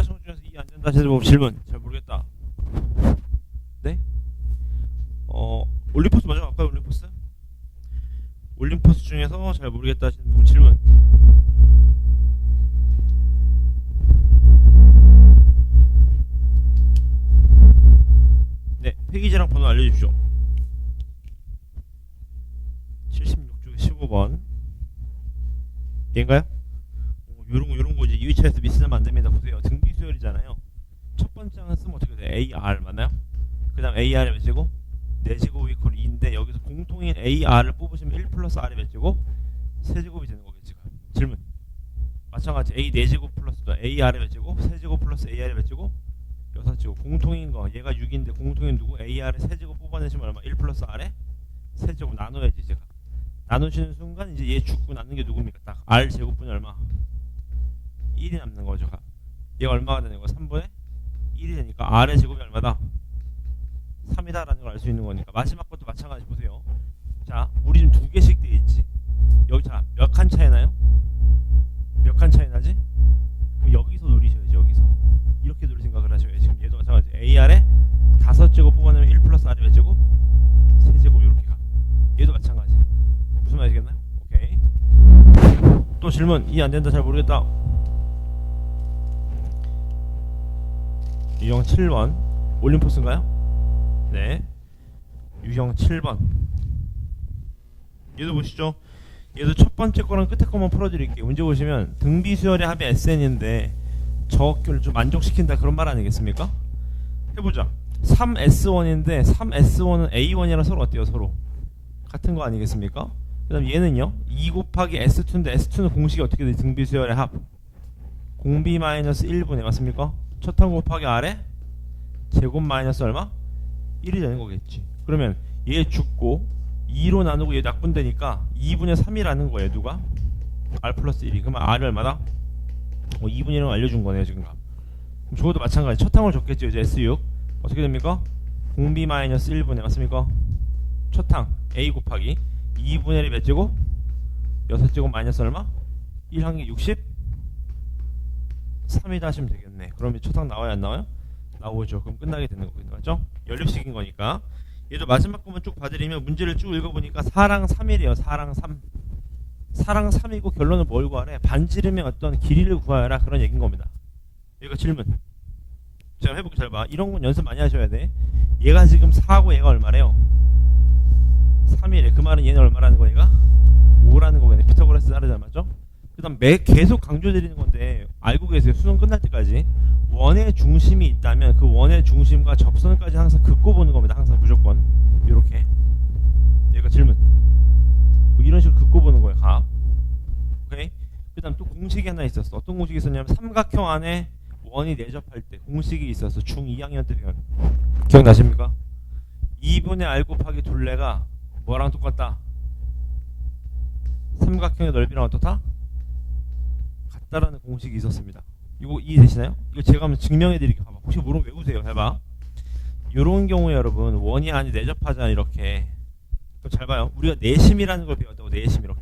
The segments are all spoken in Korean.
숫자식 중에서 이 안 된다 하시는 분 질문. 잘 모르겠다. 네? 올림포스 먼저 갈까요? 올림포스? 올림포스 중에서 잘 모르겠다 하시는 분 질문. 네, 페이지랑 번호 알려주십시오. 76쪽에 15번. 얘인가요? 요런 거 이제 유의차에서 미스하면 안 됩니다. 보세요. 등비 수열이잖아요. 첫 번째 항은 쓰면 어떻게 돼요? AR 맞나요? 그 다음 AR의 몇 제곱? 4제곱 이퀄 2인데 여기서 공통인 AR을 뽑으시면 1 플러스 R의 몇 제곱? 세제곱이 되는 거겠지. 질문. 마찬가지 A 4제곱 플러스 AR의 몇 제곱? 세제곱 플러스 AR의 몇 제곱? 6제곱. 공통인 거 얘가 6인데 공통인 누구? AR의 세제곱 뽑아내시면 얼마? 1 플러스 R의 세제곱 나눠야지 제가. 나누시는 순간 이제 얘 죽고 남는 게 누굽니까? 딱 R 제곱분이 얼마? 1이 남는 거죠. 얘가 얼마가 되는 거? 3분의 1이 되니까 R의 제곱이 얼마다? 3이다라는 걸 알 수 있는 거니까. 마지막 것도 마찬가지 보세요. 자, 우리 지금 2개씩 돼 있지. 여기 자, 몇 칸 차이 나요? 몇 칸 차이 나지? 그럼 여기서 누리셔야지. 여기서 이렇게 누릴 생각을 하셔야지. 지금 얘도 마찬가지. AR에 5제곱 뽑아내면 1 플러스 R의 몇 제곱? 세제곱 이렇게 가. 얘도 마찬가지. 무슨 말이시겠나요? 오케이. 또 질문. 이 안 된다 잘 모르겠다. 유형 7번 올림포스인가요? 네. 유형 7번. 얘도 보시죠. 얘도 첫 번째 거랑 끝에 거만 풀어드릴게요. 문제 보시면 등비수열의 합이 SN인데 저격결을 좀 만족시킨다 그런 말 아니겠습니까? 해보자. 3S1인데 3S1은 A1이랑 서로 어때요? 서로 같은 거 아니겠습니까? 그 다음 얘는요 2 곱하기 S2인데 S2는 공식이 어떻게 돼? 등비수열의 합 공비 마이너스 1분의 맞습니까? 첫 항 곱하기 R에 제곱 마이너스 얼마? 1이 되는 거겠지. 그러면 얘 죽고 2로 나누고 얘 약분되니까 2분의 3이라는 거예요. 누가? R 플러스 1이. 그러면 R이 얼마다? 2분의 1은 알려준 거네요 지금. 그럼 저것도 마찬가지. 첫 항을 줬겠죠. 이제 S6 어떻게 됩니까? 공비 마이너스 1분의 맞습니까? 첫 항 A 곱하기 2분의 1이 몇 제곱? 6제곱 마이너스 얼마? 1항이 63이다 하시면 되겠네. 그럼 첫 항 나와요 안 나와요? 나오죠. 그럼 끝나게 되는 거겠죠. 맞죠? 연립식인 거니까. 얘도 마지막 부분 쭉 봐드리면 문제를 쭉 읽어보니까 4랑 3이래요. 4랑 3. 4랑 3이고 결론은 뭘 구하래? 반지름의 어떤 길이를 구하라 그런 얘기인 겁니다. 얘가 질문. 제가 해볼게. 잘 봐. 이런 건 연습 많이 하셔야 돼. 얘가 지금 4고 얘가 얼마래요? 3이래. 그 말은 얘는 얼마라는 거 얘가? 5라는 거겠네. 피타고라스 따르자 맞죠? 그 다음 계속 강조드리는 건데 알고 계세요. 수능 끝날 때까지 원의 중심이 있다면 그 원의 중심과 접선까지 항상 긋고 보는 겁니다. 항상 무조건 이렇게. 얘가 질문. 뭐 이런 식으로 긋고 보는 거예요. 값. 오케이. 그 다음 또 공식이 하나 있었어. 어떤 공식이 있었냐면 삼각형 안에 원이 내접할 때 공식이 있었어. 중2학년 때 배운. 기억나십니까? 2분의 R 곱하기 둘레가 뭐랑 똑같다? 삼각형의 넓이랑 어떻다? 같다라는 공식이 있었습니다. 이거 이해되시나요? 이거 제가 한번 증명해 드릴게요. 봐봐. 혹시 모르면 외우세요. 해봐. 요런 경우에 여러분 원이 안에 내접하잖아 이렇게. 그럼 잘 봐요. 우리가 내심이라는 걸 배웠다고. 내심 이렇게.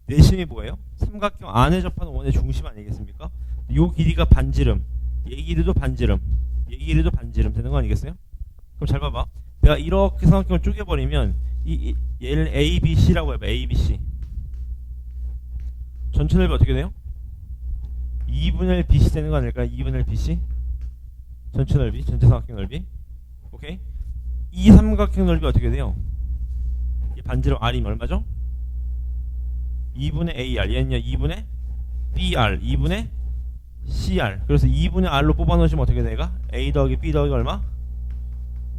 내심이 뭐예요? 삼각형 안에 접하는 원의 중심 아니겠습니까? 요 길이가 반지름, 얘 길이도 반지름, 얘 길이도 반지름 되는 거 아니겠어요? 그럼 잘 봐봐. 내가 이렇게 삼각형을 쪼개버리면 얘를 A, B, C라고 해봐. A, B, C. 전체 넓이 어떻게 돼요? 2분의 1 BC 되는 거 아닐까요? 2분의 1 BC? 전체 넓이, 전체 삼각형 넓이. 오케이? 이 삼각형 넓이 어떻게 돼요? 이 반지름 R이면 얼마죠? 2분의 AR. 얘는요 2분의 BR, 2분의 CR. 그래서 2분의 R로 뽑아놓으시면 어떻게 돼가? A 더하기 B 더하기 얼마?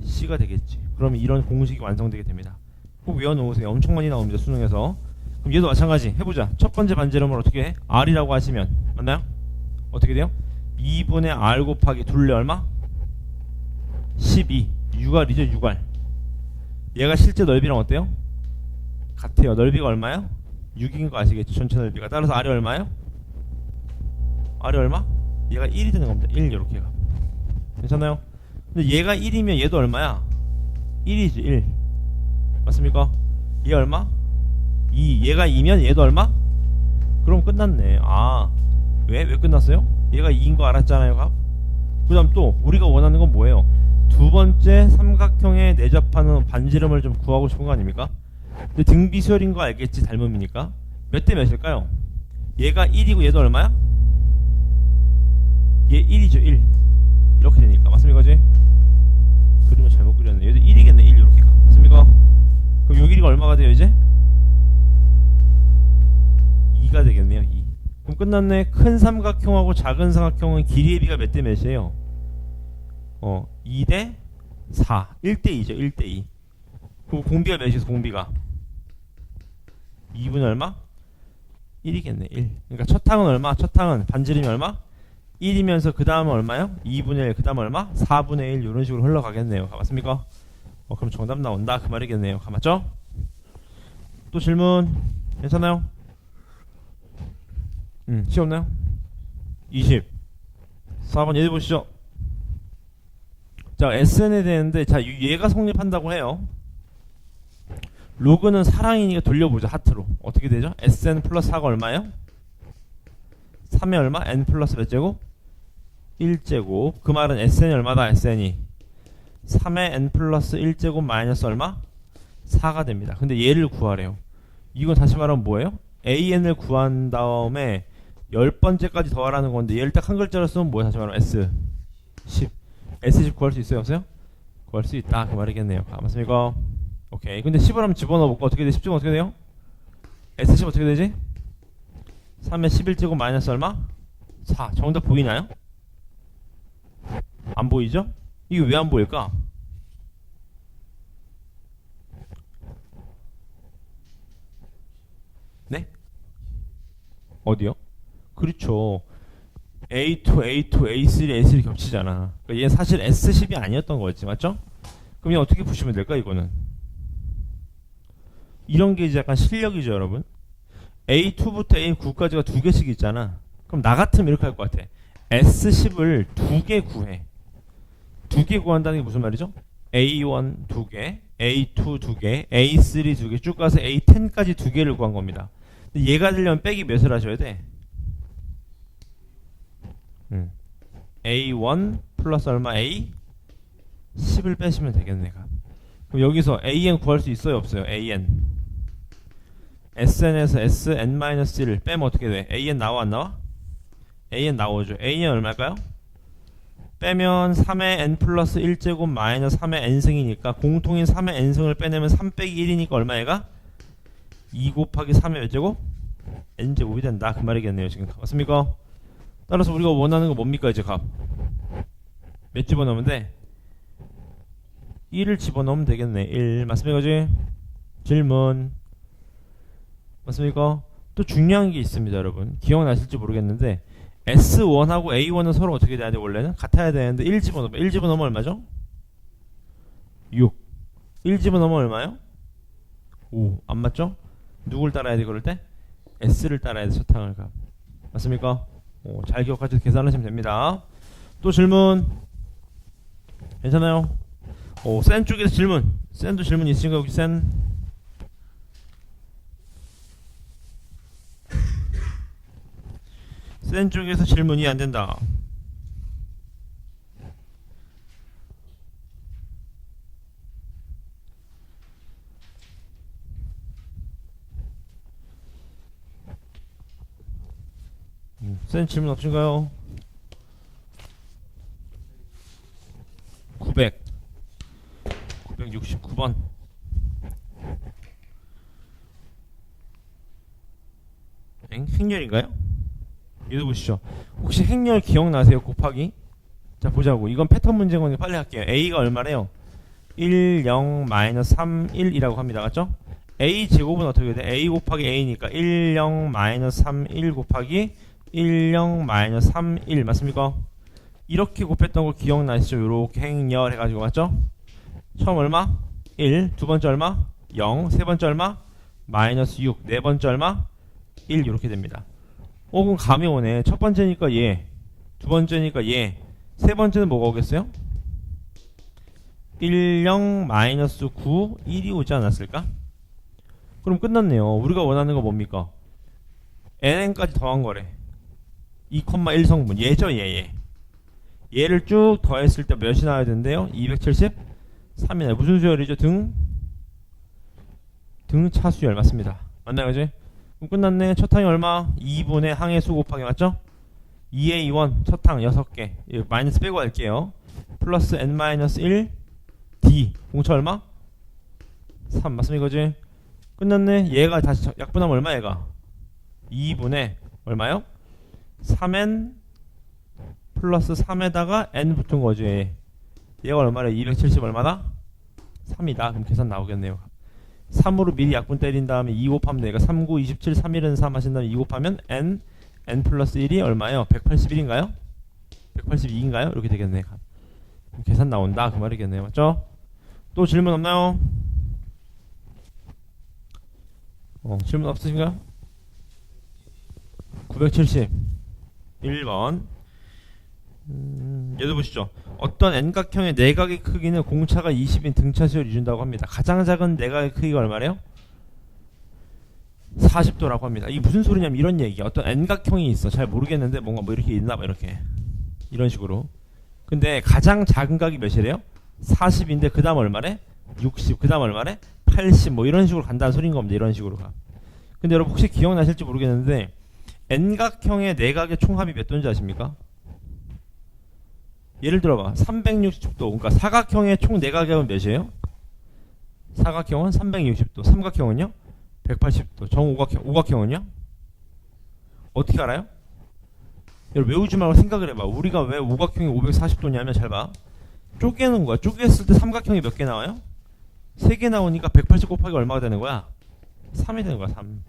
C가 되겠지. 그러면 이런 공식이 완성되게 됩니다. 꼭 외워놓으세요. 엄청 많이 나옵니다. 수능에서. 그럼 얘도 마찬가지. 해보자. 첫 번째 반지름을 어떻게 해? R이라고 하시면 맞나요? 어떻게 돼요? 2분의 R 곱하기 둘레 얼마? 12. 6R이죠. 6R. 얘가 실제 넓이랑 어때요? 같아요. 넓이가 얼마요? 6인 거 아시겠죠? 전체 넓이가. 따라서 R이 얼마요? R이 얼마? 얘가 1이 되는 겁니다. 1 이렇게가. 괜찮아요? 근데 얘가 1이면 얘도 얼마야? 1이지. 1. 맞습니까? 얘 얼마? 2. 얘가 2면 얘도 얼마? 그럼 끝났네. 아, 왜 끝났어요? 얘가 2인 거 알았잖아요, 값. 그 다음 또 우리가 원하는 건 뭐예요? 두 번째 삼각형에 내접하는 반지름을 좀 구하고 싶은 거 아닙니까? 근데 등비수열인 거 알겠지, 닮음이니까. 몇 대 몇일까요? 얘가 1이고 얘도 얼마야? 얘 1이죠, 1. 이렇게 되니까. 맞습니까, 그지? 그림을 잘못 그렸네. 얘도 1이겠네, 1 이렇게 가. 맞습니까? 그럼 요 길이가 얼마가 돼요, 이제? 2가 되겠네요, 2. 그럼 끝났네. 큰 삼각형하고 작은 삼각형은 길이의 비가 몇 대 몇이에요? 2대 4. 1대 2죠, 1대 2. 그럼 공비가 몇이죠, 공비가? 2분의 얼마? 1이겠네, 1. 그러니까 첫 항은 얼마? 첫 항은 반지름이 얼마? 1이면서 그 다음은 얼마요? 2분의 1, 그 다음 얼마? 4분의 1 이런 식으로 흘러가겠네요. 맞습니까? 그럼 정답 나온다 그 말이겠네요. 맞죠? 또 질문 괜찮아요? 시험 없나요? 20 4번 얘들 보시죠. 자, SN에 대는데 자, 얘가 성립한다고 해요. 로그는 사랑이니까 돌려보자. 하트로 어떻게 되죠? SN 플러스 4가 얼마예요? 3의 얼마? N 플러스 몇 제곱? 1제곱. 그 말은 SN이 얼마다? SN이 3의 N 플러스 1제곱 마이너스 얼마? 4가 됩니다. 근데 얘를 구하래요. 이건 다시 말하면 뭐예요? AN을 구한 다음에 10번째까지 더하라는 건데 얘를 딱 한 글자로 쓰면 뭐예요? 다시 말하면 S10. S10 구할 수 있어요? 없어요? 구할 수 있다 그 말이겠네요. 맞습니까? 오케이. 근데 10을 한번 집어넣어볼까? 어떻게 돼? 10제곱 어떻게 돼요? S10 어떻게 되지? 3의 11제곱 마이너스 얼마? 4. 정답 보이나요? 안 보이죠? 이게 왜 안 보일까? 네? 어디요? 그렇죠. A2, A2, A3, A3 겹치잖아. 그러니까 얘는 사실 S10이 아니었던 거였지, 맞죠? 그럼 얘 어떻게 푸시면 될까, 이거는? 이런 게 이제 약간 실력이죠, 여러분. A2부터 A9까지가 두 개씩 있잖아. 그럼 나 같으면 이렇게 할 것 같아. S10을 두 개 구해. 두 개 구한다는 게 무슨 말이죠? A1 두 개, A2 두 개, A3 두 개, 쭉 가서 A10까지 두 개를 구한 겁니다. 근데 얘가 되려면 빼기 몇을 하셔야 돼? A1 플러스 얼마? A10을 빼시면 되겠네. 그럼 여기서 AN 구할 수 있어요? 없어요? AN SN에서 SN-1을 빼면 어떻게 돼? AN 나와 안 나와? AN 나오죠. AN 얼마일까요? 빼면 3의 n 플러스 1제곱 마이너스 3의 n승이니까 공통인 3의 n승을 빼내면 3 빼기 1이니까 얼마애가? 2 곱하기 3의 몇 제곱? n제곱이 된다 그 말이겠네요. 지금 맞습니까? 따라서 우리가 원하는 거 뭡니까? 이제 값 몇 집어넣으면 돼? 1을 집어넣으면 되겠네. 1 맞습니까? 그지? 질문 맞습니까? 또 중요한 게 있습니다. 여러분 기억나실지 모르겠는데 S1하고 A1은 서로 어떻게 돼야 돼? 원래는 같아야 되는데 1 집어넣으면 1 집어넣으면 얼마죠? 6 1 집어넣으면 얼마요? 5 안 맞죠? 누굴 따라야 돼 그럴 때? S를 따라야 돼. 첫항을 값 맞습니까? 잘 기억하셔서 계산하시면 됩니다. 또 질문 괜찮아요? 센 쪽에서 질문 센도 질문 있으신가요? 여기 센 쪽에서 질문이 안 된다. 센 질문 없으신가요? 969번. 행렬인가요? 이거 보시죠. 혹시 행렬 기억나세요? 곱하기? 자 보자고. 이건 패턴 문제인 거니까 빨리 할게요. A가 얼마래요? 1, 0, 마이너스 3, 1이라고 합니다. 맞죠? A 제곱은 어떻게 돼? A 곱하기 A니까 1, 0, 마이너스 3, 1 곱하기 1, 0, 마이너스 3, 1 맞습니까? 이렇게 곱했던 거 기억나시죠? 요렇게 행렬 해가지고 맞죠? 처음 얼마? 1, 두 번째 얼마? 0, 세 번째 얼마? 마이너스 6, 네 번째 얼마? 1 이렇게 됩니다. 그럼 감이 오네. 첫 번째니까 얘, 두 번째니까 얘, 세 번째는 뭐가 오겠어요? 1, 0, 마이너스 9, 1이 오지 않았을까? 그럼 끝났네요. 우리가 원하는 거 뭡니까? n까지 더한 거래. 2,1 성분 얘죠 얘. 얘를 쭉 더했을 때 몇이 나와야 되는데요? 273이네. 무슨 수열이죠? 등 차수열 맞습니다. 맞나요, 그지? 그럼 끝났네. 첫 항이 얼마? 2분의 항의 수 곱하기 맞죠? 2A1 첫 항 6개 마이너스 빼고 할게요. 플러스 N-1 D 공차 얼마? 3 맞습니까, 이거지? 끝났네. 얘가 다시 약분하면 얼마 얘가? 2분의 얼마요? 3N 플러스 3에다가 N 붙은 거지. 얘가 얼마래? 270 얼마다? 3이다. 그럼 계산 나오겠네요. 3으로 미리 약분 때린 다음에 2 곱하면 되니까 3, 9, 27, 3일은 3 하신 다음에 2 곱하면 N 플러스 1이 얼마예요? 181인가요? 182인가요? 이렇게 되겠네. 그럼 계산 나온다. 그 말이겠네요. 맞죠? 또 질문 없나요? 질문 없으신가요? 971번 얘도 보시죠. 어떤 N각형의 내각의 크기는 공차가 20인 등차수열이 준다고 합니다. 가장 작은 내각의 크기가 얼마래요? 40도라고 합니다. 이게 무슨 소리냐면 이런 얘기야. 어떤 N각형이 있어. 잘 모르겠는데 뭔가 뭐 이렇게 있나봐. 이렇게 이런 식으로. 근데 가장 작은 각이 몇이래요? 40인데 그 다음 얼마래? 60. 그 다음 얼마래? 80. 뭐 이런 식으로 간다는 소리인 겁니다. 이런 식으로 가. 근데 여러분 혹시 기억나실지 모르겠는데 N각형의 내각의 총합이 몇 도인지 아십니까? 예를 들어봐 360도. 그러니까 사각형의 총 내각의 합은 몇이에요? 사각형은 360도. 삼각형은요? 180도. 오각형은요? 어떻게 알아요? 여러분 외우지 말고 생각을 해봐. 우리가 왜 오각형이 540도냐면 잘 봐. 쪼개는 거야. 쪼갰을 때 삼각형이 몇 개 나와요? 3개 나오니까 180 곱하기 얼마가 되는 거야? 3이 되는 거야. 3.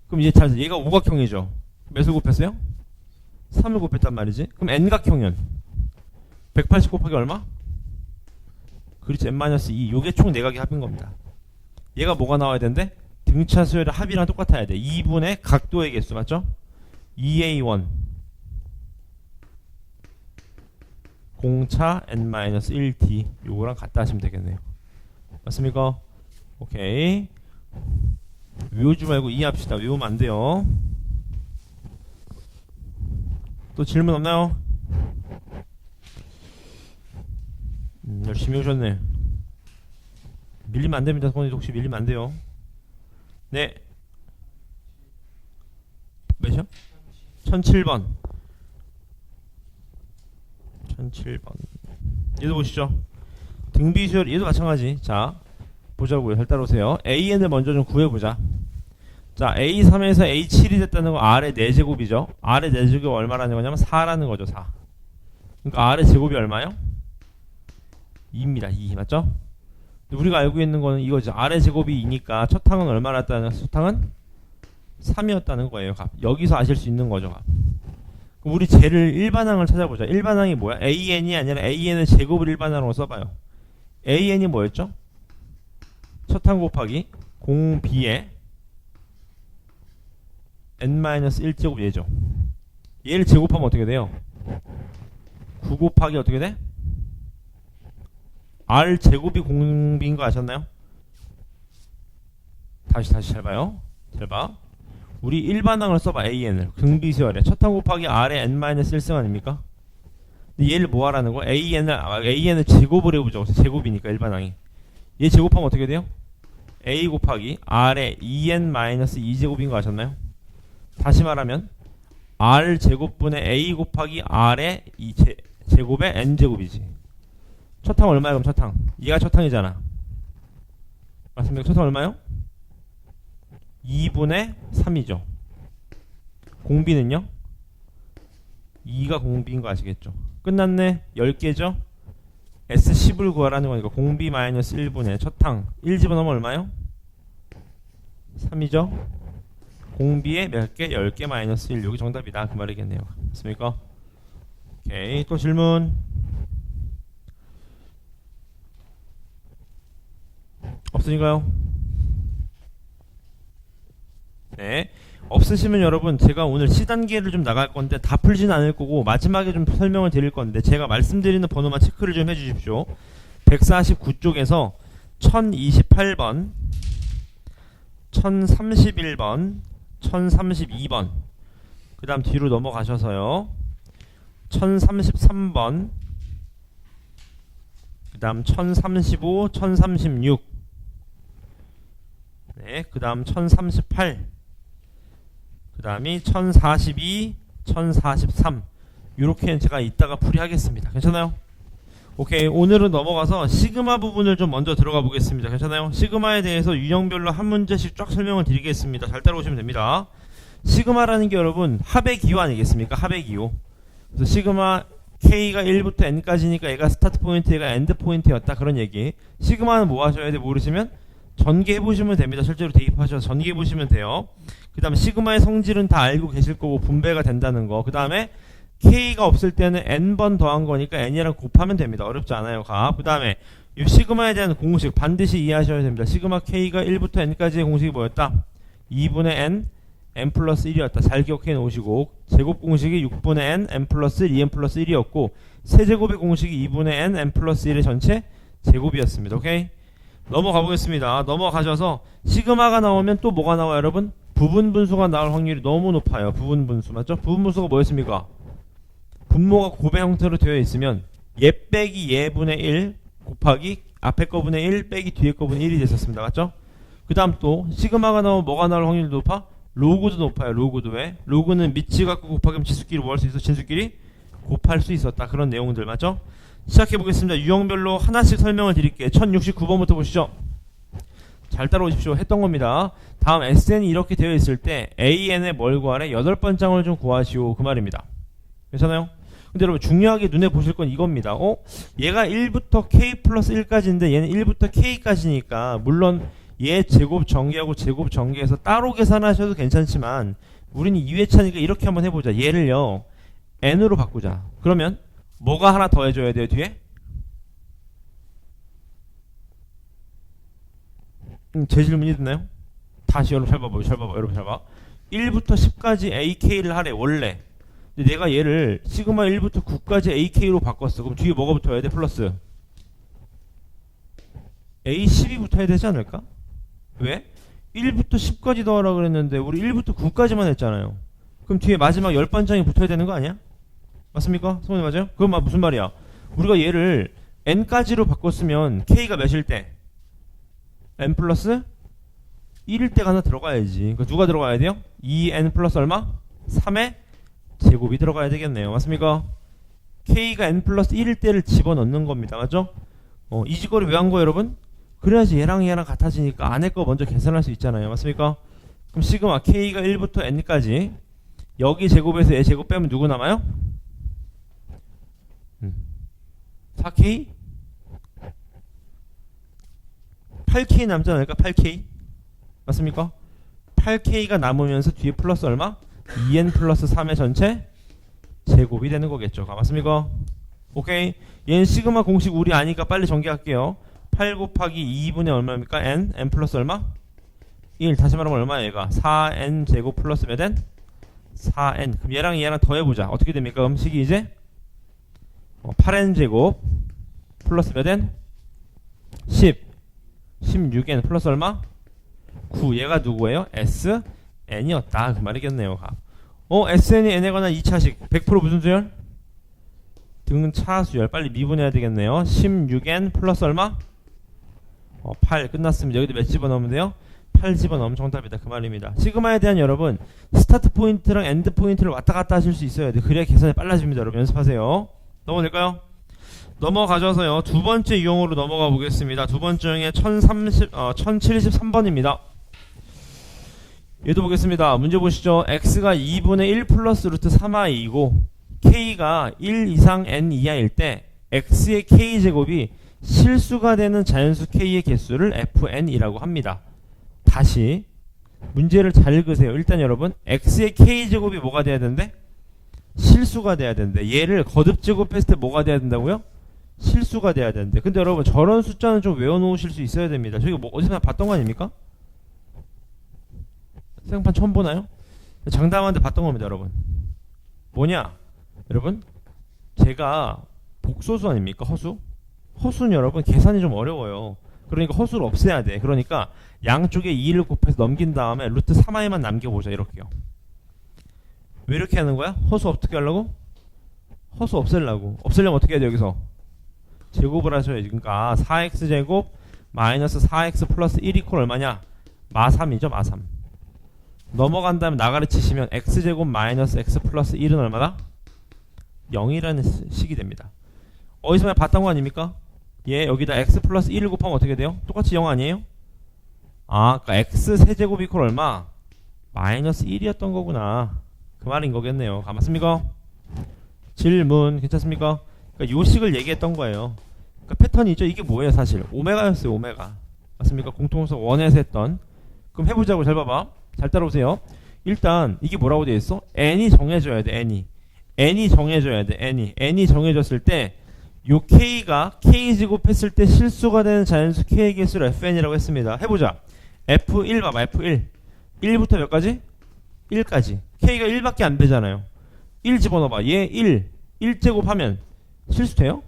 그럼 이제 잘 얘가 오각형이죠. 몇을 곱했어요? 3을 곱했단 말이지. 그럼 N각형은 180 곱하기 얼마? 그렇지. N-2. 요게 총 내각의 합인 겁니다. 얘가 뭐가 나와야 되는데? 등차 수열의 합이랑 똑같아야 돼. 2분의 각도의 개수 맞죠? 2A1 공차 N-1D 요거랑 같다 하시면 되겠네요. 맞습니까? 오케이. 외우지 말고 이해합시다. 외우면 안 돼요. 또 질문 없나요? 열심히 오셨네. 밀리면 안 됩니다. 손이 혹시 밀리면 안 돼요. 네. 몇이요? 1007번. 1007번. 얘도 보시죠. 등비수열 얘도 마찬가지. 자, 보자고요. 잘 따라오세요. AN을 먼저 좀 구해보자. 자, A3에서 A7이 됐다는 거 R의 4제곱이죠. R의 4제곱이 얼마라는 거냐면 4라는 거죠. 4. 그러니까 R의 제곱이 얼마요? 2입니다. 2. 맞죠? 우리가 알고 있는 거는 이거죠. R의 제곱이 2니까 첫 항은 얼마였다는 첫 항은 3이었다는 거예요. 값. 여기서 아실 수 있는 거죠. 값. 그럼 우리 쟤를 일반항을 찾아보자. 일반항이 뭐야? AN이 아니라 AN의 제곱을 일반항으로 써봐요. AN이 뭐였죠? 첫 항 곱하기 0B의 N-1제곱 얘죠. 얘를 제곱하면 어떻게 돼요? 9 곱하기 어떻게 돼? R 제곱이 공비인 거 아셨나요? 다시 잘 봐요. 잘 봐. 우리 일반항을 써봐. AN을 등비수열에 첫 항 곱하기 R의 N-1승 아닙니까? 근데 얘를 뭐 하라는 거? AN을 제곱을 해보죠. 제곱이니까 일반항이. 얘 제곱하면 어떻게 돼요? A 곱하기 R의 2N-2제곱인 거 아셨나요? 다시 말하면 R 제곱분의 A 곱하기 R의 제곱의 N제곱이지. 첫 항 얼마야 그럼 첫 항? 얘가 첫 항이잖아. 맞습니까? 첫 항 얼마요? 2분의 3이죠. 공비는요? 2가 공비인 거 아시겠죠? 끝났네. 10개죠? S10을 구하라는 거니까 공비 마이너스 1분의 첫 항 1 집어넣으면 얼마요? 3이죠? 공비에 몇 개? 10개 마이너스 1. 여기 정답이다. 그 말이겠네요. 맞습니까? 오케이. 또 질문 없으신가요? 네. 없으시면 여러분 제가 오늘 C단계를 좀 나갈 건데 다 풀진 않을 거고 마지막에 좀 설명을 드릴 건데 제가 말씀드리는 번호만 체크를 좀 해주십시오. 149쪽에서 1028번 1031번 1032번 그 다음 뒤로 넘어가셔서요 1033번, 그 다음 1035, 1036, 네, 그 다음 1038, 그 다음이 1042, 1043. 요렇게 제가 이따가 풀이하겠습니다. 괜찮아요? 오케이. 오늘은 넘어가서 시그마 부분을 좀 먼저 들어가 보겠습니다. 괜찮아요? 시그마에 대해서 유형별로 한 문제씩 쫙 설명을 드리겠습니다. 잘 따라오시면 됩니다. 시그마라는 게 여러분 합의 기호 아니겠습니까? 합의 기호. 그래서 시그마 K가 1부터 N까지니까 얘가 스타트 포인트, 얘가 엔드 포인트였다. 그런 얘기. 시그마는 뭐 하셔야 돼? 모르시면 전개해 보시면 됩니다. 실제로 대입하셔서 전개해 보시면 돼요. 그 다음에 시그마의 성질은 다 알고 계실 거고 분배가 된다는 거. 그 다음에 K가 없을 때는 N번 더한 거니까 N이랑 곱하면 됩니다. 어렵지 않아요. 값. 그 다음에 이 시그마에 대한 공식 반드시 이해하셔야 됩니다. 시그마 K가 1부터 N까지의 공식이 뭐였다? 2분의 N, N 플러스 1이었다. 잘 기억해 놓으시고 제곱 공식이 6분의 N, N 플러스 1, 2N 플러스 1이었고 세제곱의 공식이 2분의 N, N 플러스 1의 전체 제곱이었습니다. 오케이? 넘어가 보겠습니다. 넘어가셔서 시그마가 나오면 또 뭐가 나와요 여러분? 부분 분수가 나올 확률이 너무 높아요. 부분 분수 맞죠? 부분 분수가 뭐였습니까? 분모가 곱의 형태로 되어 있으면 얘 빼기 얘분의 1 곱하기 앞에 거분의 1 빼기 뒤에 거분의 1이 됐었습니다. 맞죠? 그 다음 또 시그마가 나오면 뭐가 나올 확률이 높아? 로그도 높아요. 로그도. 왜? 로그는 밑지 갖고 곱하기면 지수끼리 뭐 할 수 있어? 진수끼리 곱할 수 있었다. 그런 내용들 맞죠? 시작해 보겠습니다. 유형별로 하나씩 설명을 드릴게요. 1069번부터 보시죠. 잘 따라오십시오. 했던 겁니다. 다음 SN이 이렇게 되어 있을 때 AN의 뭘 구하래? 8번장을 좀 구하시오. 그 말입니다. 괜찮아요? 근데 여러분 중요하게 눈에 보실 건 이겁니다. 얘가 1부터 K 플러스 1까지인데 얘는 1부터 K까지니까 물론 얘 제곱 전개하고 제곱 전개해서 따로 계산하셔도 괜찮지만 우리는 2회차니까 이렇게 한번 해보자. 얘를요 N으로 바꾸자. 그러면 뭐가 하나 더 해줘야 돼요 뒤에? 제 질문이 듣나요? 다시 여러분 잘 봐봐요. 잘 봐봐. 여러분 잘 봐. 1부터 10까지 AK를 하래 원래. 근데 내가 얘를 시그마 1부터 9까지 AK로 바꿨어. 그럼 뒤에 뭐가 붙어야 돼? 플러스 A10이 붙어야 되지 않을까? 왜? 1부터 10까지 더하라 그랬는데 우리 1부터 9까지만 했잖아요. 그럼 뒤에 마지막 10번장이 붙어야 되는 거 아니야? 맞습니까? 성훈이 맞아요? 그건 무슨 말이야? 우리가 얘를 N까지로 바꿨으면 K가 몇일 때? N 플러스 1일 때가 하나 들어가야지. 그러니까 누가 들어가야 돼요? 2N 플러스 얼마? 3의 제곱이 들어가야 되겠네요. 맞습니까? K가 N 플러스 1일 때를 집어넣는 겁니다. 맞죠? 이 짓거리 왜 한 거예요 여러분? 그래야지 얘랑 같아지니까 안에 거 먼저 계산할 수 있잖아요. 맞습니까? 그럼 시그마 K가 1부터 N까지 여기 제곱에서 얘 제곱 빼면 누구 남아요? 4K? 8K 남지 않을까? 8K? 맞습니까? 8K가 남으면서 뒤에 플러스 얼마? 2N 플러스 3의 전체 제곱이 되는 거겠죠. 맞습니까? 오케이. 얘는 시그마 공식 우리 아니까 빨리 전개할게요. 8 곱하기 2분의 얼마입니까? N? N 플러스 얼마? 1. 다시 말하면 얼마야 얘가? 4N 제곱 플러스 몇 N? 4N. 그럼 얘랑 더 해보자. 어떻게 됩니까? 음식이 이제 8N 제곱 플러스 몇 N? 10. 16N 플러스 얼마? 9. 얘가 누구예요? S N이었다. 그 말이겠네요. SN이 N에 관한 2차식 100% 무슨 수열? 등차 수열. 빨리 미분해야 되겠네요. 16N 플러스 얼마? 8. 끝났습니다. 여기도 몇 집어넣으면 돼요? 8 집어넣으면 정답이다. 그 말입니다. 시그마에 대한 여러분 스타트 포인트랑 엔드 포인트를 왔다 갔다 하실 수 있어야 돼요. 그래야 계산이 빨라집니다. 여러분 연습하세요. 넘어갈까요? 넘어가셔서요. 두 번째 유형으로 넘어가 보겠습니다. 두 번째 유형의 1073번입니다. 얘도 보겠습니다. 문제 보시죠. x가 2분의 1 플러스 루트 3i이고 k가 1 이상 n 이하일 때 x의 k제곱이 실수가 되는 자연수 k의 개수를 fn이라고 합니다. 다시 문제를 잘 읽으세요. 일단 여러분 x의 k제곱이 뭐가 돼야 되는데? 실수가 돼야 되는데 얘를 거듭 제곱했을 때 뭐가 돼야 된다고요? 실수가 돼야 되는데 근데 여러분 저런 숫자는 좀 외워놓으실 수 있어야 됩니다. 저기 뭐 어디서 봤던 거 아닙니까? 생판 처음 보나요? 장담하는데 봤던 겁니다. 여러분 뭐냐? 여러분 제가 복소수 아닙니까? 허수? 허수는 여러분 계산이 좀 어려워요. 그러니까 허수를 없애야 돼. 그러니까 양쪽에 2를 곱해서 넘긴 다음에 루트 3i만 남겨보자. 이렇게요. 왜 이렇게 하는 거야? 허수 어떻게 하려고? 허수 없애려고. 없애려면 어떻게 해야 돼 여기서? 제곱을 하셔야지. 그러니까 4x제곱 마이너스 4x 플러스 1 이퀄 얼마냐? 마3이죠. 마3. 넘어간 다음에 나가리 치시면 x제곱 마이너스 x 플러스 1은 얼마다? 0이라는 식이 됩니다. 어디서 그냥 봤던 거 아닙니까? 얘 여기다 x 플러스 1을 곱하면 어떻게 돼요? 똑같이 0 아니에요? 아, 그러니까 x 세제곱 이퀄 얼마? 마이너스 1이었던 거구나. 그 말인 거겠네요. 맞습니까? 질문 괜찮습니까? 그러니까 요 식을 얘기했던 거예요. 그러니까 패턴이죠. 이게 뭐예요 사실? 오메가였어요. 오메가. 맞습니까? 공통성 1에서 했던. 그럼 해보자고. 잘 봐봐. 잘 따라오세요. 일단 이게 뭐라고 되어 있어? n이 정해져야 돼. n이 정해져야 돼. n이 정해졌을 때 요 k가 k제곱 했을 때 실수가 되는 자연수 k의 개수를 fn이라고 했습니다. 해보자. f1 봐봐. f1 1부터 몇 가지? 1까지. k가 1밖에 안 되잖아요. 1 집어넣어봐. 얘 1제곱 하면 실수돼요?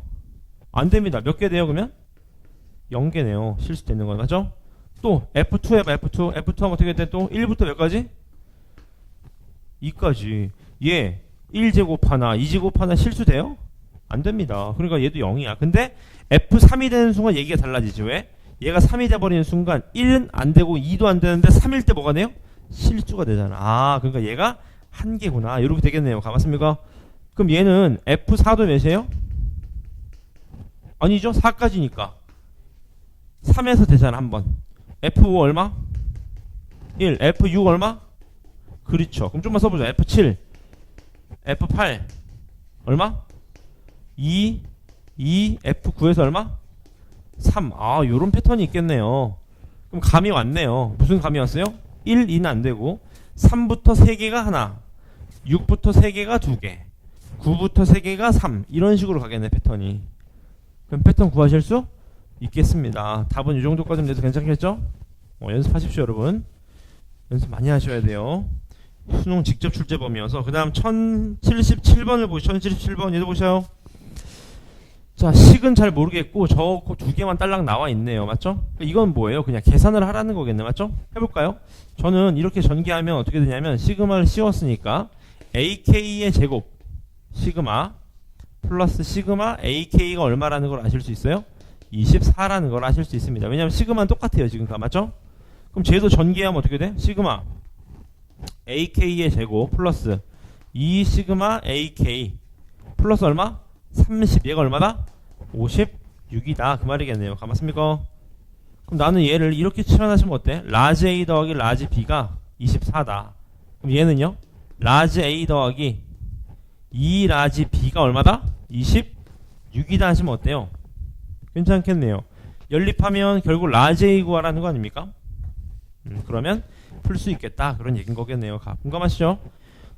안 됩니다. 몇 개 돼요 그러면? 0개네요. 실수되는 건 맞죠? 또 f2 해봐. f2 하면 어떻게 돼? 또 1부터 몇 가지? 2까지. 얘 1제곱 하나 2제곱 하나 실수돼요? 안 됩니다. 그러니까 얘도 0이야. 근데 f3이 되는 순간 얘기가 달라지지. 왜? 얘가 3이 돼버리는 순간 1은 안 되고 2도 안 되는데 3일 때 뭐가 돼요? 실수가 되잖아. 아, 그러니까 얘가 한 개구나. 이렇게 되겠네요. 맞습니까? 그럼 얘는 f4도 몇이에요? 아니죠. 4까지니까 3에서 되잖아. 한번 f5 얼마? 1. f6 얼마? 그렇죠. 그럼 좀만 써보자. f7 f8 얼마? 2 f9에서 얼마? 3. 아, 요런 패턴이 있겠네요. 그럼 감이 왔네요. 무슨 감이 왔어요? 1, 2는 안 되고 3부터 3개가 하나, 6부터 3개가 2개, 9부터 3개가 3. 이런 식으로 가겠네 패턴이. 그럼 패턴 구하실 수 있겠습니다. 답은 이 정도까지는 돼도 괜찮겠죠? 연습하십시오 여러분. 연습 많이 하셔야 돼요. 수능 직접 출제범이어서. 그 다음 1077번을 보시죠. 1077번 얘도 보셔요. 자, 식은 잘 모르겠고 저 두 개만 딸랑 나와 있네요. 맞죠? 이건 뭐예요? 그냥 계산을 하라는 거겠네. 맞죠? 해볼까요? 저는 이렇게 전개하면 어떻게 되냐면 시그마를 씌웠으니까 ak의 제곱 시그마 플러스 시그마 ak가 얼마라는 걸 아실 수 있어요? 24라는 걸 아실 수 있습니다. 왜냐면 시그마는 똑같아요. 지금 다 맞죠? 그럼 쟤도 전개하면 어떻게 돼? 시그마 ak의 제곱 플러스 2 시그마 ak 플러스 얼마? 30. 얘가 얼마다? 56이다. 그 말이겠네요. 맞습니까? 그럼 나는 얘를 이렇게 칠환하시면 어때? 라지 A 더하기 라지 B가 24다. 그럼 얘는요? 라지 A 더하기 2 라지 B가 얼마다? 26이다 하시면 어때요? 괜찮겠네요. 연립하면 결국 라지 A 구하라는 거 아닙니까? 그러면 풀 수 있겠다. 그런 얘기인 거겠네요. 공감하시죠?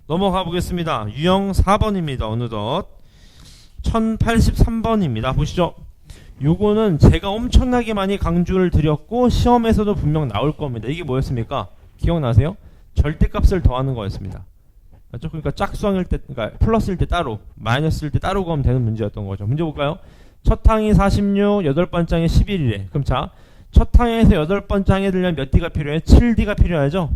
넘어가 보겠습니다. 유형 4번입니다. 어느덧 1083번입니다. 보시죠. 요거는 제가 엄청나게 많이 강조를 드렸고 시험에서도 분명 나올 겁니다. 이게 뭐였습니까? 기억나세요? 절대값을 더하는 거였습니다. 맞죠? 그러니까 짝수항일 때, 그러니까 플러스일 때 따로, 마이너스일 때 따로 구하면 되는 문제였던 거죠. 문제 볼까요? 첫 항이 46, 8번장에 11이래. 그럼 자, 첫 항에서 8번째 항에 들려면 몇 D가 필요해? 7D가 필요하죠?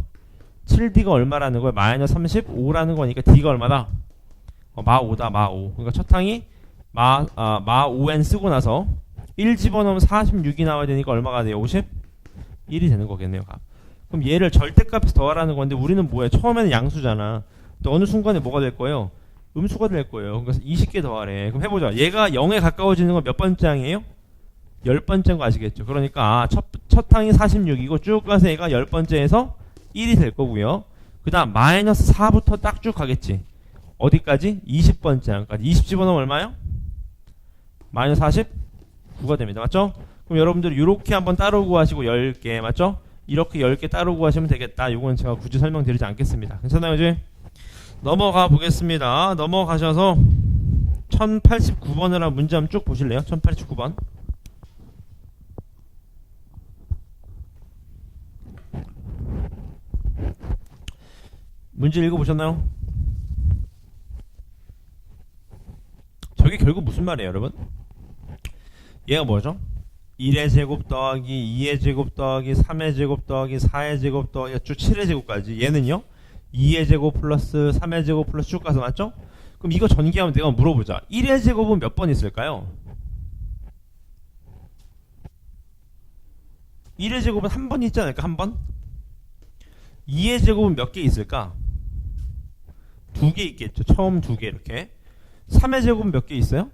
7D가 얼마라는 거예요? 마이너스 35라는 거니까 D가 얼마다? 마 5다. 마 5. 그러니까 첫 항이 마 5n 쓰고 나서 1 집어넣으면 46이 나와야 되니까 얼마가 돼요? 51이 되는 거겠네요. 그럼 얘를 절대값에서 더하라는 건데 우리는 뭐예요? 처음에는 양수잖아. 또 어느 순간에 뭐가 될 거예요? 음수가 될 거예요. 그래서 20개 더하래. 그럼 해보자. 얘가 0에 가까워지는 건 몇 번째 항이에요? 10번째인 거 아시겠죠? 그러니까 첫 항이 46이고 쭉 가서 얘가 10번째에서 1이 될 거고요. 그 다음 마이너스 4부터 딱 쭉 가겠지. 어디까지? 20번째 항까지. 20 집어넣으면 얼마요? 마이너스 49가 됩니다. 맞죠? 그럼 여러분들 이렇게 한번 따로 구하시고 10개 맞죠? 이렇게 10개 따로 구하시면 되겠다. 이건 제가 굳이 설명드리지 않겠습니다. 괜찮아요 이제? 넘어가 보겠습니다. 넘어가셔서 1089번을 한 문제 한번 쭉 보실래요? 1089번. 문제 읽어보셨나요? 저게 결국 무슨 말이에요 여러분? 얘가 뭐죠? 1의 제곱 더하기 2의 제곱 더하기 3의 제곱 더하기 4의 제곱 더하기 쭉 7의 제곱까지. 얘는요 2의 제곱 플러스 3의 제곱 플러스 쭉 가서 맞죠? 그럼 이거 전개하면 내가 물어보자. 1의 제곱은 몇 번 있을까요? 1의 제곱은 한 번 있지 않을까? 한 번? 2의 제곱은 몇 개 있을까? 2개 있겠죠. 처음 2개 이렇게. 3의 제곱은 몇 개 있어요?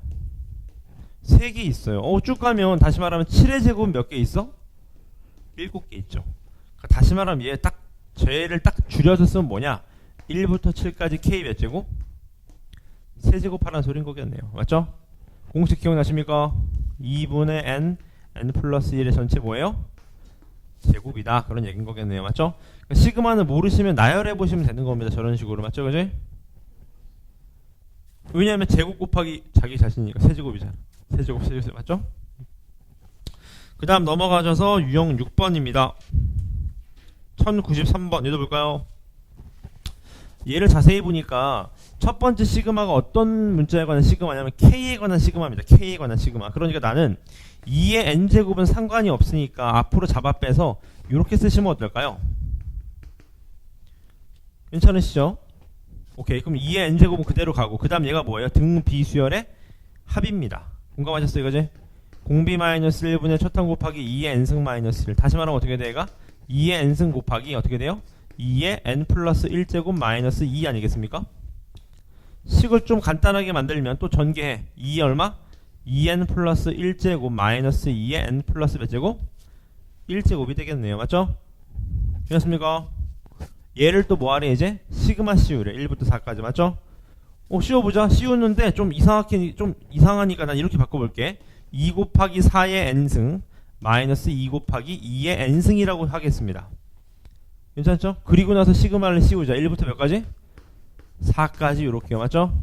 3개 있어요. 쭉 가면 다시 말하면 7의 제곱은 몇 개 있어? 7개 있죠. 그러니까 다시 말하면 얘 딱 쟤를 딱 줄여서 쓰면 뭐냐? 1부터 7까지 K 몇 제곱? 세제곱하라는 소린 거겠네요. 맞죠? 공식 기억나십니까? 2분의 n 플러스 1의 전체 뭐예요? 제곱이다. 그런 얘기인 거겠네요. 맞죠? 그러니까 시그마는 모르시면 나열해 보시면 되는 겁니다. 저런 식으로. 맞죠? 그지? 왜냐하면 제곱 곱하기 자기 자신이니까 세제곱이잖아. 세제곱 맞죠? 그 다음 넘어가셔서 유형 6번입니다. 1093번 읽어볼까요? 얘를 자세히 보니까 첫 번째 시그마가 어떤 문자에 관한 시그마냐면 K에 관한 시그마입니다. K에 관한 시그마. 그러니까 나는 2의 n제곱은 상관이 없으니까 앞으로 잡아 빼서 이렇게 쓰시면 어떨까요? 괜찮으시죠? 오케이. 그럼 2의 n제곱은 그대로 가고 그 다음 얘가 뭐예요? 등 비수열의 합입니다. 공감하셨어요? 이거지? 공비 마이너스 1분의 첫항 곱하기 2의 n승 마이너스 1. 다시 말하면 어떻게 돼? 얘가 2의 n승 곱하기 어떻게 돼요? 2의 n 플러스 1제곱 마이너스 2 아니겠습니까? 식을 좀 간단하게 만들면 또 전개해. 2의 얼마? 2n 플러스 1제곱 마이너스 2의 n 플러스 몇 제곱? 1제곱이 되겠네요. 맞죠? 되셨습니까? 얘를 또 뭐하래 이제? 시그마 씌우래. 1부터 4까지. 맞죠? 씌워보자. 씌우는데 좀 이상하니까 난 이렇게 바꿔볼게. 2 곱하기 4의 n승 마이너스 2 곱하기 2의 n승이라고 하겠습니다. 괜찮죠? 그리고 나서 시그마를 씌우자. 1부터 몇 가지? 4까지 이렇게요. 맞죠?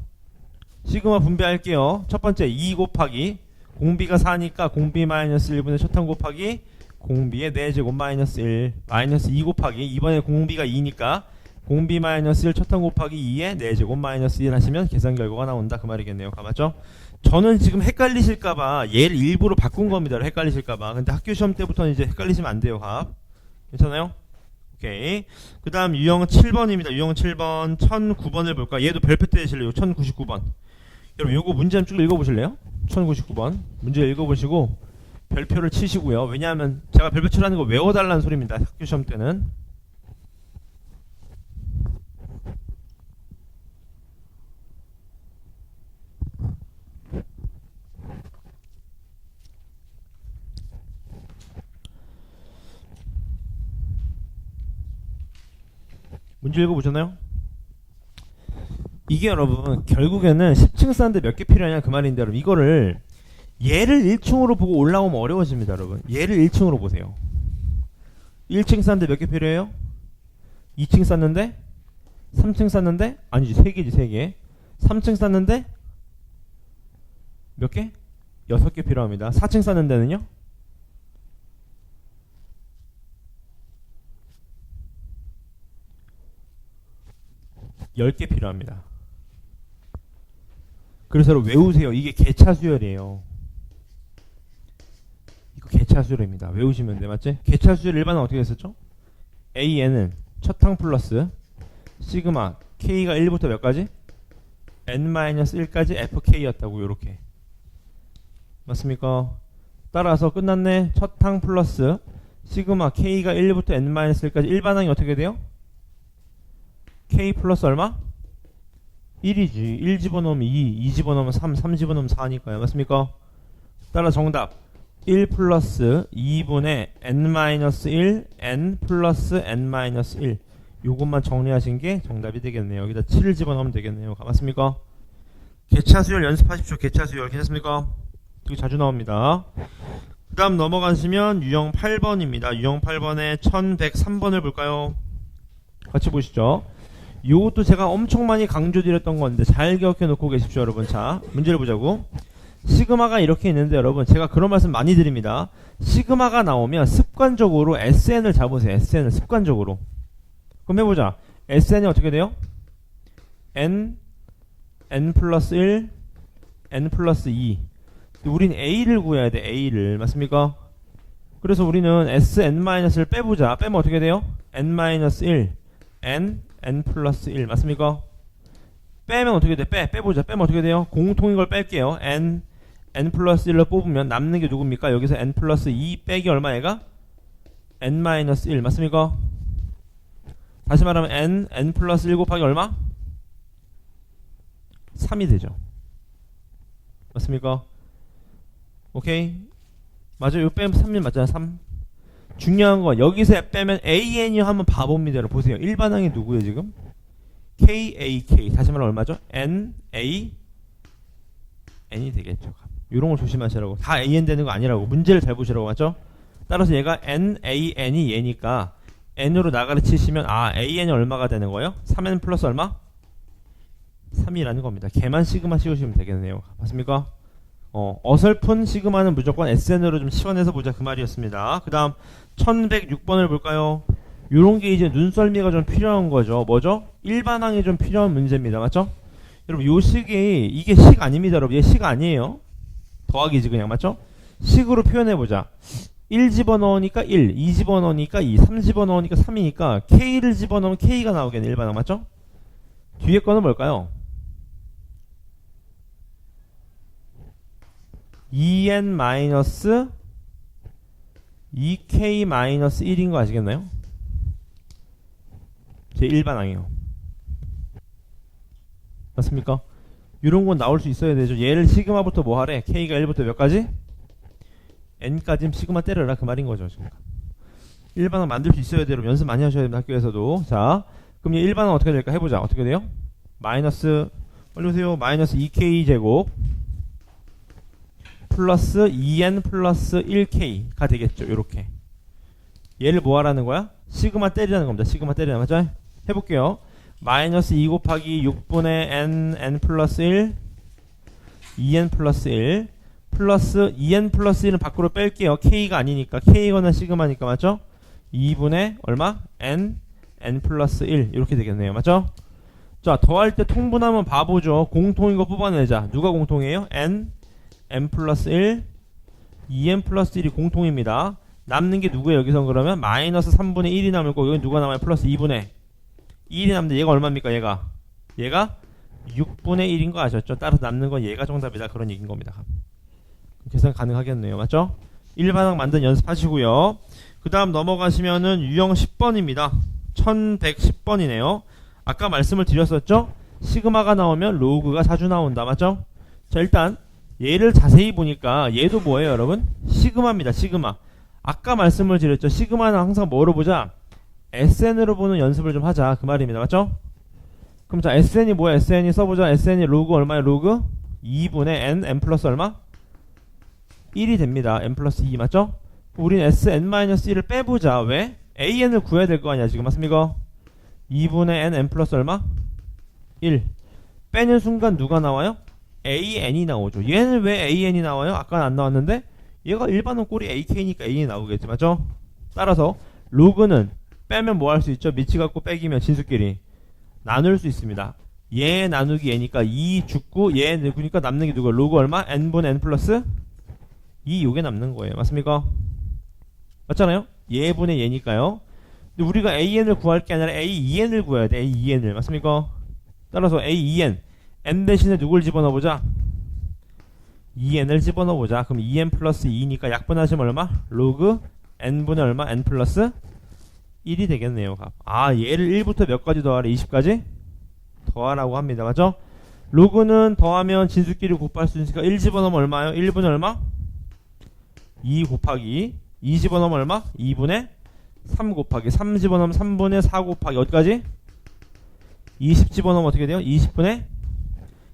시그마 분배할게요. 첫 번째 2 곱하기 공비가 4니까 공비 마이너스 1분의 첫항 곱하기 공비의 4제곱 마이너스 1 마이너스 2 곱하기 이번에 공비가 2니까 공비 마이너스 1 첫항 곱하기 2의 4제곱 마이너스 1 하시면 계산 결과가 나온다 그 말이겠네요. 맞죠? 저는 지금 헷갈리실까봐 얘를 일부러 바꾼 겁니다. 헷갈리실까봐. 근데 학교 시험 때부터는 이제 헷갈리시면 안 돼요. 괜찮아요? 오케이. 그 다음 유형 7번입니다. 유형 7번 1009번을 볼까? 얘도 별표 떼실래요? 1099번. 여러분 요거 문제 좀 쭉 읽어보실래요? 1099번 문제 읽어보시고 별표를 치시고요. 왜냐하면 제가 별표 치라는 거 외워달라는 소리입니다. 학교 시험 때는. 문제 읽어보셨나요? 이게 여러분 결국에는 10층 사는데 몇 개 필요하냐 그 말인데 여러분 이거를 얘를 1층으로 보고 올라오면 어려워집니다. 여러분 얘를 1층으로 보세요. 1층 샀는데 몇 개 필요해요? 2층 샀는데 3층 샀는데 아니지 3개지 3개 3층 샀는데 몇 개? 6개 필요합니다. 4층 샀는 데는요? 10개 필요합니다. 그래서 외우세요. 이게 개차수열이에요. 이거 개차수열입니다. 외우시면 돼. 맞지? 개차수열 일반은 어떻게 했었죠? AN은 첫항 플러스 시그마 K가 1부터 몇 가지? N-1까지 FK였다고 요렇게. 맞습니까? 따라서 끝났네. 첫항 플러스 시그마 K가 1부터 N-1까지 일반항이 어떻게 돼요? K 플러스 얼마? 1이지. 1 집어넣으면 2 집어넣으면 3 집어넣으면 4니까요. 맞습니까? 따라 정답 1 플러스 2분의 n-1 n 플러스 n-1 요것만 정리하신 게 정답이 되겠네요. 여기다 7을 집어넣으면 되겠네요. 맞습니까? 개차수열 연습하십시오. 개차수열 괜찮습니까? 되게 자주 나옵니다. 그 다음 넘어가시면 유형 8번입니다. 유형 8번에 1103번을 볼까요? 같이 보시죠. 요것도 제가 엄청 많이 강조드렸던 건데 잘 기억해 놓고 계십시오. 여러분. 자 문제를 보자고. 시그마가 이렇게 있는데 여러분 제가 그런 말씀 많이 드립니다. 시그마가 나오면 습관적으로 SN을 잡으세요. SN을 습관적으로. 그럼 해보자. SN이 어떻게 돼요? N 플러스 1 N 플러스 2 우린 A를 구해야 돼. A를. 맞습니까? 그래서 우리는 SN-를 빼보자. 빼면 어떻게 돼요? N-1 N n 플러스 1 맞습니까? 빼면 어떻게 돼? 빼보자. 빼면 어떻게 돼요? 공통인 걸 뺄게요. n 플러스 1로 뽑으면 남는 게 누굽니까? 여기서 n 플러스 2 빼기 얼마 얘가? n 마이너스 1 맞습니까? 다시 말하면 n 플러스 1 곱하기 얼마? 3이 되죠. 맞습니까? 오케이? 맞아요. 이거 빼면 3일 맞잖아요. 3. 중요한 건 여기서 빼면 AN이 한번 봐봅니다. 여러분 보세요. 일반항이 누구예요 지금? KAK. 다시 말하면 얼마죠? NA N이 되겠죠. 이런 걸 조심하시라고. 다 AN 되는 거 아니라고. 문제를 잘 보시라고 맞죠? 따라서 얘가 NAN이 얘니까 N으로 나가를 치시면 AN이 얼마가 되는 거예요? 3N 플러스 얼마? 3이라는 겁니다. 걔만 시그마 씌우시면 되겠네요. 맞습니까? 어설픈 시그마는 무조건 SN으로 좀 치환해서 보자 그 말이었습니다. 그 다음 1106번을 볼까요? 요런 게 이제 눈썰미가 좀 필요한 거죠. 뭐죠? 일반항이 좀 필요한 문제입니다. 맞죠? 여러분 요 식이 이게 식 아닙니다. 여러분 얘 식 아니에요. 더하기지 그냥 맞죠? 식으로 표현해보자. 1 집어넣으니까 1, 2 집어넣으니까 2, 3 집어넣으니까 3이니까 K를 집어넣으면 K가 나오겠네. 일반항 맞죠? 뒤에 거는 뭘까요? 2n-2k-1인 거 아시겠나요? 제 일반항이요. 맞습니까? 이런 건 나올 수 있어야 되죠. 얘를 시그마부터 뭐 하래? k가 1부터 몇 가지? n까지 시그마 때려라 그 말인 거죠. 지금. 일반항 만들 수 있어야 돼요. 연습 많이 하셔야 됩니다. 학교에서도. 자, 그럼 얘 일반항 어떻게 될까 해보자. 어떻게 돼요? 마이너스 빨리 보세요. 마이너스 2k 제곱 플러스 2n 플러스 1k가 되겠죠. 요렇게. 얘를 뭐 하라는 거야? 시그마 때리라는 겁니다. 시그마 때리라는 거죠. 해볼게요. 마이너스 2 곱하기 6분의 n 플러스 1 2n 플러스 1 플러스 2n 플러스 1은 밖으로 뺄게요. k가 아니니까 k거나 시그마니까 맞죠? 2분의 얼마? n 플러스 1 이렇게 되겠네요. 맞죠? 자, 더할 때 통분하면 바보죠. 공통인 거 뽑아내자. 누가 공통이에요? n 플러스 1 2n 플러스 1이 공통입니다. 남는 게 누구예요? 여기서 그러면 마이너스 3분의 1이 남을 거고 여기 누가 남아요? 플러스 2분의 1이 남는데 얘가 얼마입니까? 얘가 6분의 1인 거 아셨죠? 따라서 남는 건 얘가 정답이다. 그런 얘기인 겁니다. 계산 가능하겠네요. 맞죠? 일반항 만든 연습하시고요. 그 다음 넘어가시면은 유형 10번입니다. 1110번이네요. 아까 말씀을 드렸었죠? 시그마가 나오면 로그가 자주 나온다. 맞죠? 자, 일단 얘를 자세히 보니까 얘도 뭐예요, 여러분? 시그마입니다. 시그마. 아까 말씀을 드렸죠. 시그마는 항상 뭐로 보자? SN으로 보는 연습을 좀 하자. 그 말입니다. 맞죠? 그럼 자, SN이 뭐야? SN이 써보자. SN이 로그 얼마야? 로그 2분의 n 플러스 얼마? 1이 됩니다. n 플러스 2 맞죠? 우린 sn-1을 빼보자. 왜? an을 구해야 될 거 아니야 지금. 맞습니까? 2분의 n 플러스 얼마? 1 빼는 순간 누가 나와요? an이 나오죠. 얘는 왜 an이 나와요? 아까는 안 나왔는데 얘가 일반은 꼴이 ak니까 an이 나오겠지. 맞죠? 따라서 로그는 빼면 뭐 할 수 있죠? 미치 갖고 빼기면 진수끼리 나눌 수 있습니다. 얘 나누기 얘니까 2 죽고 얘 누구니까 남는 게 누가? 로그 얼마? n분의 n 플러스 2 요게 남는 거예요. 맞습니까? 맞잖아요? 얘분의 얘니까요. 근데 우리가 an을 구할 게 아니라 a2n을 구해야 돼. a2n을. 맞습니까? 따라서 a2n n 대신에 누굴 집어넣어보자? 2n을 집어넣어보자. 그럼 2n 플러스 2니까 약분하시면 얼마? 로그 n분의 얼마? n 플러스 1이 되겠네요. 얘를 1부터 몇 가지 더하래? 20까지? 더하라고 합니다. 맞죠? 로그는 더하면 진수끼리 곱할 수 있으니까 1 집어넣으면 얼마예요? 1분의 얼마? 2 곱하기 2 집어넣으면 얼마? 2분의 3 곱하기 3 집어넣으면 3분의 4 곱하기 어디까지? 20 집어넣으면 어떻게 돼요? 20분의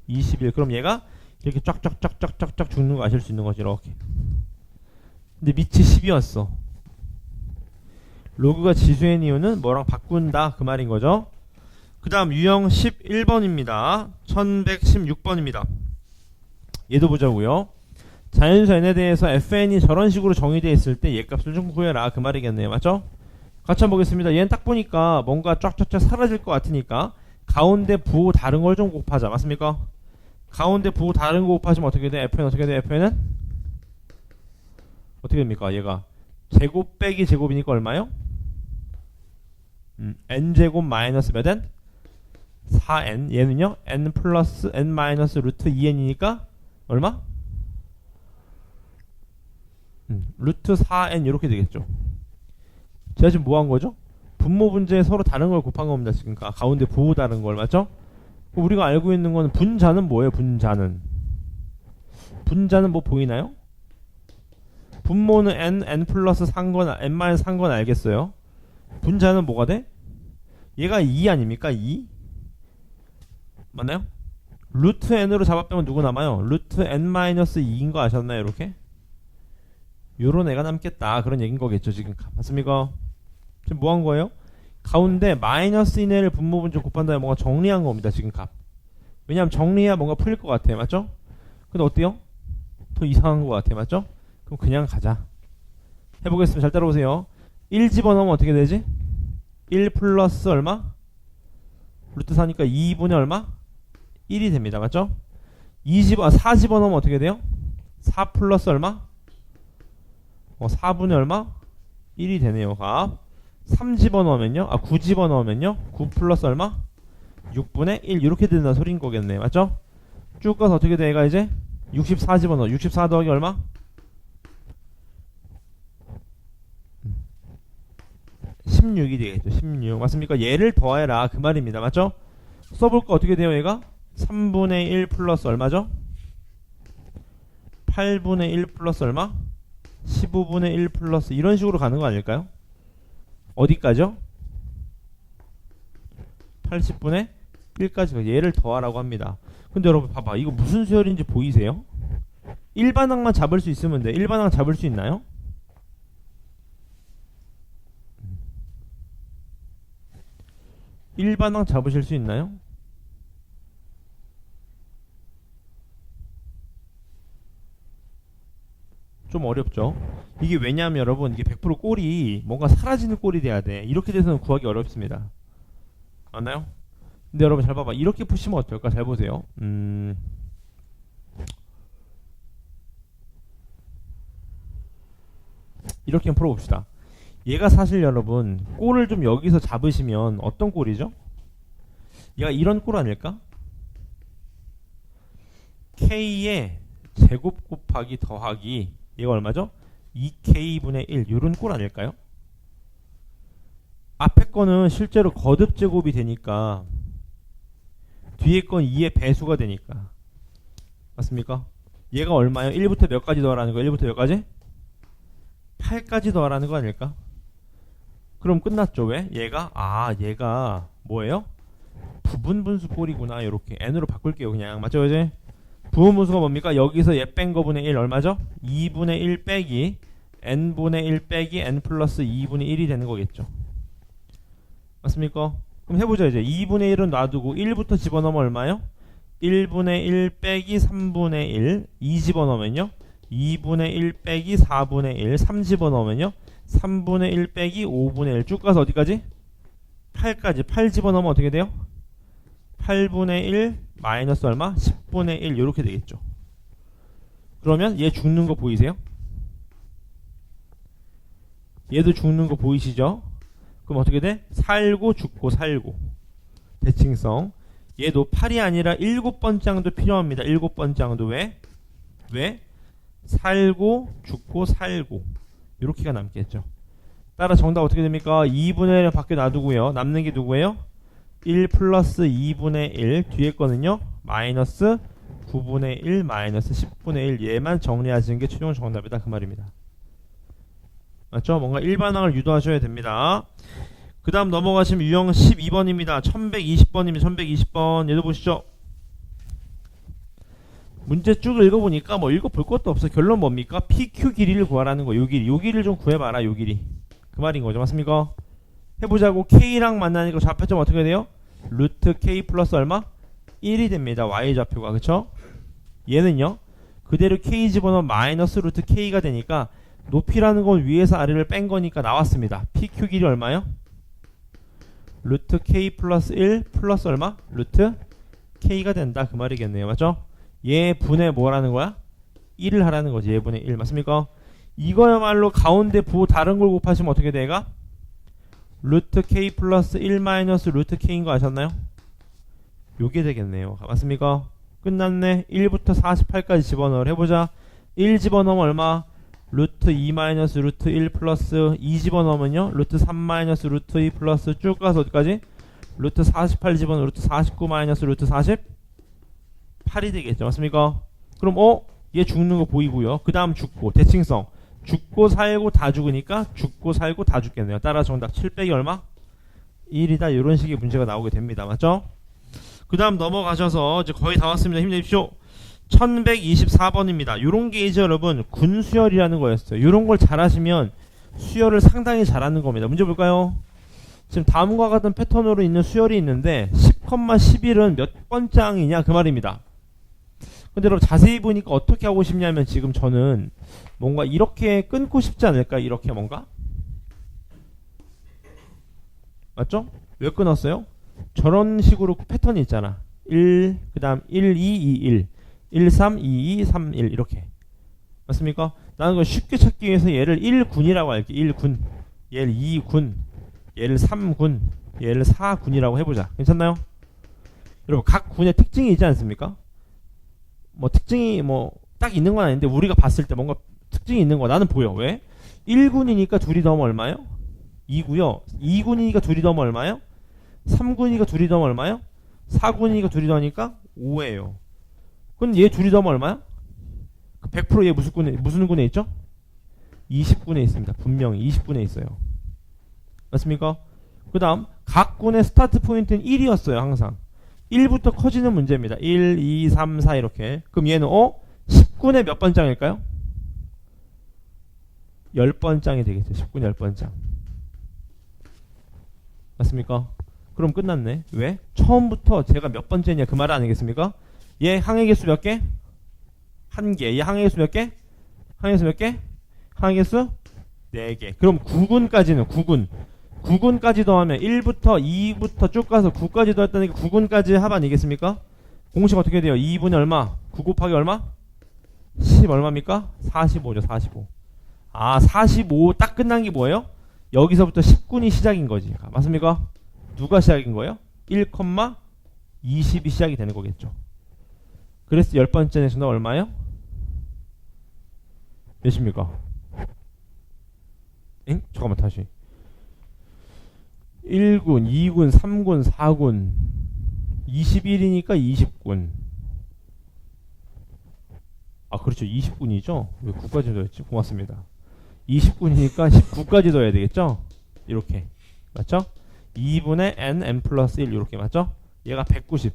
21. 그럼 얘가 이렇게 쫙쫙쫙쫙쫙쫙 죽는 거 아실 수 있는 거죠. 이렇게. 근데 밑이 10이었어. 로그가 지수인 이유는 뭐랑 바꾼다 그 말인 거죠. 그 다음 유형 11번입니다. 1116번입니다. 얘도 보자고요. 자연수 n에 대해서 fn이 저런 식으로 정의되어 있을 때 얘 값을 좀 구해라 그 말이겠네요. 맞죠? 같이 한번 보겠습니다. 얘는 딱 보니까 뭔가 쫙쫙쫙 사라질 것 같으니까 가운데 부호 다른 걸 좀 곱하자. 맞습니까? 가운데 부호 다른 거 곱하시면 어떻게 돼? fn 어떻게 돼? fn은 어떻게 됩니까? 얘가 제곱 빼기 제곱이니까 얼마요? n제곱 마이너스 몇 n? 4n. 얘는요 n 플러스 n 마이너스 루트 2n이니까 얼마? 루트 4n 이렇게 되겠죠. 제가 지금 뭐 한 거죠? 분모 분자에 서로 다른 걸 곱한 겁니다. 지금 가운데 부호 다른 걸 맞죠? 우리가 알고 있는 건 분자는 뭐예요? 분자는 뭐 보이나요? 분모는 n 플러스 3건 n 마이너스 3건 알겠어요. 분자는 뭐가 돼? 얘가 2 아닙니까? 2 맞나요? 루트 n으로 잡아빼면 누구 남아요? 루트 n 마이너스 2인 거 아셨나요? 이렇게 요런 애가 남겠다 그런 얘기인 거겠죠. 지금 맞습니까? 지금 뭐 한 거예요? 가운데 마이너스 1을 분모 분자 곱한 다음에 뭔가 정리한 겁니다. 지금 값. 왜냐하면 정리해야 뭔가 풀릴 것 같아. 맞죠? 근데 어때요? 더 이상한 것 같아. 맞죠? 그럼 그냥 가자. 해보겠습니다. 잘 따라오세요. 1 집어넣으면 어떻게 되지? 1 플러스 얼마? 루트 4니까 2분의 얼마? 1이 됩니다. 맞죠? 4 집어넣으면 어떻게 돼요? 4 플러스 얼마? 4분의 얼마? 1이 되네요. 값. 3 집어넣으면요? 9 집어넣으면요? 9 플러스 얼마? 6분의 1 이렇게 된다는 소리인 거겠네요. 맞죠? 쭉 가서 어떻게 돼? 얘가 이제 64 집어넣어. 64 더하기 얼마? 16이 되겠죠. 16 맞습니까? 얘를 더해라 그 말입니다. 맞죠? 써볼까 어떻게 돼요? 얘가 3분의 1 플러스 얼마죠? 8분의 1 플러스 얼마? 15분의 1 플러스 이런 식으로 가는 거 아닐까요? 어디까지요? 80분의 1까지 얘를 더하라고 합니다. 근데 여러분 봐봐 이거 무슨 수열인지 보이세요? 일반항만 잡을 수 있으면 돼. 일반항 잡을 수 있나요? 일반항 잡으실 수 있나요? 좀 어렵죠. 이게 왜냐하면 여러분 이게 100% 꼴이 뭔가 사라지는 꼴이 돼야 돼. 이렇게 돼서는 구하기 어렵습니다. 맞나요? 근데 여러분 잘 봐봐. 이렇게 푸시면 어떨까? 잘 보세요. 이렇게 한번 풀어봅시다. 얘가 사실 여러분 꼴을 좀 여기서 잡으시면 어떤 꼴이죠? 얘가 이런 꼴 아닐까? k의 제곱 곱하기 더하기 얘가 얼마죠? 2k분의 1 이런 꼴 아닐까요? 앞에 거는 실제로 거듭 제곱이 되니까 뒤에 건 2의 배수가 되니까 맞습니까? 얘가 얼마예요? 1부터 몇 가지 더하라는 거예요? 1부터 몇 가지? 8까지 더하라는 거 아닐까? 그럼 끝났죠. 왜? 얘가 뭐예요? 부분분수 꼴이구나. 요렇게 n으로 바꿀게요. 그냥 맞죠? 이제 부분분수가 뭡니까? 여기서 얘 뺀 거분의 1 얼마죠? 2분의 1 빼기 n분의 1 빼기 n 플러스 2분의 1이 되는 거겠죠. 맞습니까? 그럼 해보죠. 이제 2분의 1은 놔두고 1부터 집어넣으면 얼마요? 1분의 1 빼기 3분의 1 2 집어넣으면요 2분의 1 빼기 4분의 1 3 집어넣으면요 3분의 1 빼기 5분의 1 쭉 가서 어디까지? 8까지 8 집어넣으면 어떻게 돼요? 8분의 1 마이너스 얼마? 10분의 1 이렇게 되겠죠. 그러면 얘 죽는 거 보이세요? 얘도 죽는 거 보이시죠? 그럼 어떻게 돼? 살고 죽고 살고 대칭성. 얘도 8이 아니라 7번장도 필요합니다. 7번장도 왜? 살고 죽고 살고 이렇게가 남겠죠. 따라 정답 어떻게 됩니까? 2분의 1을 밖에 놔두고요. 남는 게 누구예요? 1 플러스 2분의 1 뒤에 거는요 마이너스 9분의 1 마이너스 10분의 1 얘만 정리하시는 게 최종 정답이다 그 말입니다. 맞죠? 뭔가 일반항을 유도하셔야 됩니다. 그 다음 넘어가시면 유형 12번입니다. 1120번입니다. 1120번 얘도 보시죠. 문제 쭉 읽어보니까 뭐 읽어볼 것도 없어. 결론 뭡니까? PQ 길이를 구하라는 거. 요 길이를 좀 구해봐라. 요 길이 그 말인 거죠. 맞습니까? 해보자고. K랑 만나니까 좌표점 어떻게 돼요? 루트 K 플러스 얼마? 1이 됩니다. Y좌표가. 그쵸? 얘는요 그대로 K 집어넣으면 마이너스 루트 K가 되니까 높이라는 건 위에서 아래를 뺀 거니까 나왔습니다. PQ 길이 얼마요? 루트 K 플러스 1 플러스 얼마? 루트 K가 된다 그 말이겠네요. 맞죠? 얘 분의 뭐라는 거야? 1을 하라는 거지. 얘 분의 1 맞습니까? 이거야말로 가운데 부호 다른 걸 곱하시면 어떻게 돼가? 루트 K 플러스 1 마이너스 루트 K인 거 아셨나요? 요게 되겠네요. 맞습니까? 끝났네. 1부터 48까지 집어넣으려 해보자. 1 집어넣으면 얼마? 루트 2 마이너스 루트 1 플러스 2 집어넣으면요 루트 3 마이너스 루트 2 플러스 쭉 가서 어디까지? 루트 48 집어넣으면 루트 49 마이너스 루트 48이 되겠죠. 맞습니까? 그럼 얘 죽는 거 보이고요. 그 다음 죽고 대칭성 죽고 살고 다 죽으니까 죽고 살고 다 죽겠네요. 따라 정답 7 빼기 얼마? 1이다. 이런 식의 문제가 나오게 됩니다. 맞죠? 그 다음 넘어가셔서 이제 거의 다 왔습니다. 힘내십시오. 1124번입니다. 요런 게 이제 여러분 군수열이라는 거였어요. 요런 걸 잘하시면 수열을 상당히 잘하는 겁니다. 문제 볼까요? 지금 다음과 같은 패턴으로 있는 수열이 있는데 10,11은 몇 번장이냐 그 말입니다. 근데 여러분 자세히 보니까 어떻게 하고 싶냐면 지금 저는 뭔가 이렇게 끊고 싶지 않을까? 이렇게 뭔가? 맞죠? 왜 끊었어요? 저런 식으로 패턴이 있잖아. 1, 그 다음 1, 2, 2, 1 1, 3, 2, 2, 3, 1 이렇게 맞습니까? 나는 그걸 쉽게 찾기 위해서 얘를 1군이라고 할게. 1군 얘를 2군 얘를 3군 얘를 4군이라고 해보자. 괜찮나요? 여러분 각 군의 특징이 있지 않습니까? 뭐 특징이 뭐 딱 있는 건 아닌데 우리가 봤을 때 뭔가 특징이 있는 거 나는 보여. 왜? 1군이니까 둘이 더하면 얼마요? 2구요. 2군이니까 둘이 더하면 얼마요? 3군이니까 둘이 더하면 얼마요? 4군이니까 둘이 더하니까 5예요. 그럼 얘 둘이 더하면 얼마야? 100% 얘 무슨 군에 있죠? 20군에 있습니다. 분명히 20군에 있어요. 맞습니까? 그 다음 각 군의 스타트 포인트는 1이었어요. 항상 1부터 커지는 문제입니다. 1, 2, 3, 4 이렇게. 그럼 얘는 10군의 몇 번장일까요? 10번장이 되겠죠. 10군 10번장. 맞습니까? 그럼 끝났네. 왜? 처음부터 제가 몇 번째냐 그 말 아니겠습니까? 얘 항해 개수 몇 개? 1개. 얘 항해 개수 몇 개? 항해 개수 몇 개? 항해 개수 4개. 그럼 9군까지는 9군까지 더하면 1부터 2부터 쭉 가서 9까지 더했다니까 9군까지 합 아니겠습니까? 공식 어떻게 돼요? 2분이 얼마? 9 곱하기 얼마? 10 얼마입니까? 45죠. 45. 아 45 딱 끝난 게 뭐예요? 여기서부터 10군이 시작인 거지. 맞습니까? 누가 시작인 거예요? 1,20이 시작이 되는 거겠죠. 그래서 10번째 내수는 얼마예요? 몇입니까? 엥? 잠깐만 다시 1군, 2군, 3군, 4군 21이니까 20군. 아 그렇죠. 20군이죠. 왜 9까지 더했지? 고맙습니다. 20군이니까 19까지 더해야 되겠죠? 이렇게 맞죠? 2분의 n 플러스 1 이렇게 맞죠? 얘가 190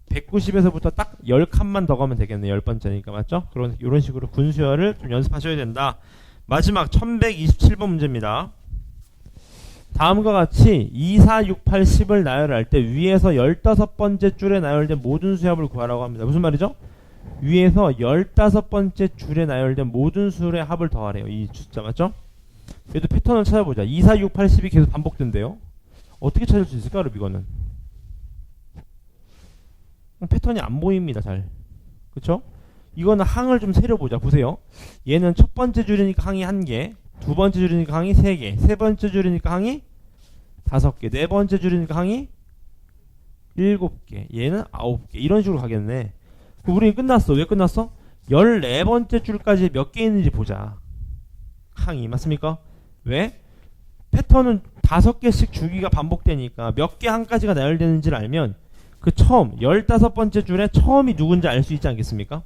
190에서부터 딱 10칸만 더 가면 되겠네. 10번째니까 맞죠? 그런 이런 식으로 군수열을 좀 연습하셔야 된다. 마지막 1127번 문제입니다. 다음과 같이 2, 4, 6, 8, 10을 나열할 때 위에서 15번째 줄에 나열된 모든 수합을 구하라고 합니다. 무슨 말이죠? 위에서 15번째 줄에 나열된 모든 수의 합을 더하래요. 이 숫자 맞죠? 그래도 패턴을 찾아보자. 2, 4, 6, 8, 10이 계속 반복된대요. 어떻게 찾을 수 있을까? 그럼 이거는 패턴이 안 보입니다. 잘 그쵸? 이거는 항을 좀 세려보자. 보세요. 얘는 첫 번째 줄이니까 항이 1개, 두 번째 줄이니까 항이 3개, 세 번째 줄이니까 항이 5개, 네 번째 줄이니까 항이 7개, 얘는 9개. 이런 식으로 가겠네. 우리 끝났어. 왜 끝났어? 14번째 줄까지 몇 개 있는지 보자. 항이 맞습니까? 왜? 패턴은 5개씩 주기가 반복되니까 몇 개 항까지가 나열되는지를 알면 그 처음 15번째 줄에 처음이 누군지 알 수 있지 않겠습니까?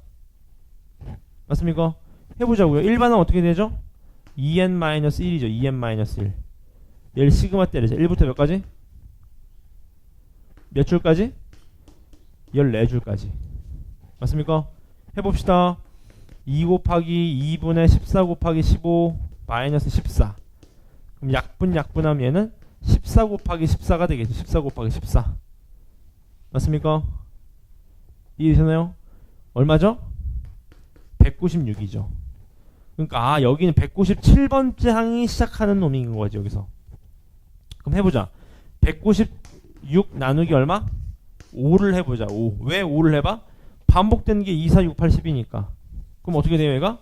맞습니까? 해보자고요. 일반은 어떻게 되죠? 2n-1이죠. 2n-1. 얘를 시그마 때리자. 1부터 몇 가지? 몇 줄까지? 14줄까지. 맞습니까? 해봅시다. 2 곱하기 2분의 14 곱하기 15 마이너스 14. 그럼 약분하면 얘는 14 곱하기 14가 되겠죠. 14 곱하기 14. 맞습니까? 이해되시나요? 얼마죠? 196이죠. 그러니까 여기는 197번째 항이 시작하는 놈인 거지 여기서. 그럼 해보자. 196 나누기 얼마? 5를 해보자. 5. 왜 5를 해봐? 반복되는 게 2, 4, 6, 8, 10이니까. 그럼 어떻게 돼요 얘가?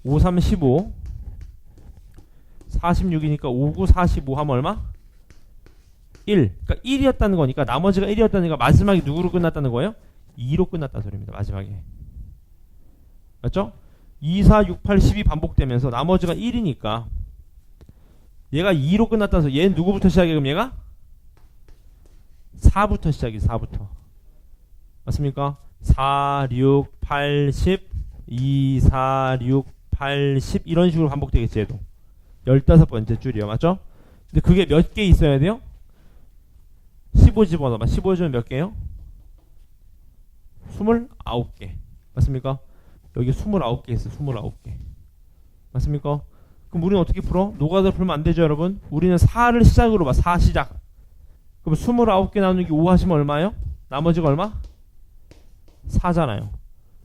5, 3, 15 46이니까 5, 9, 45 하면 얼마? 1. 그러니까 1이었다는 거니까 나머지가 1이었다니까 마지막이 누구로 끝났다는 거예요? 2로 끝났다는 소리입니다. 마지막에. 맞죠? 2, 4, 6, 8, 10이 반복되면서 나머지가 1이니까 얘가 2로 끝났다는 소리. 얘는 누구부터 시작해? 그럼 얘가 4부터 시작해. 4부터. 맞습니까? 4, 6, 8, 10 2, 4, 6, 8, 10 이런 식으로 반복되겠지. 얘도 15번째 줄이요. 맞죠? 근데 그게 몇 개 있어야 돼요? 15 집어넣어봐. 15 집어넣으면 몇 개요? 29개. 맞습니까? 여기 29개 있어. 29개. 맞습니까? 그럼 우리는 어떻게 풀어? 노가다 풀면 안 되죠, 여러분? 우리는 4를 시작으로 봐. 4 시작. 그럼 29개 나누기 5 하시면 얼마예요? 나머지가 얼마? 4잖아요.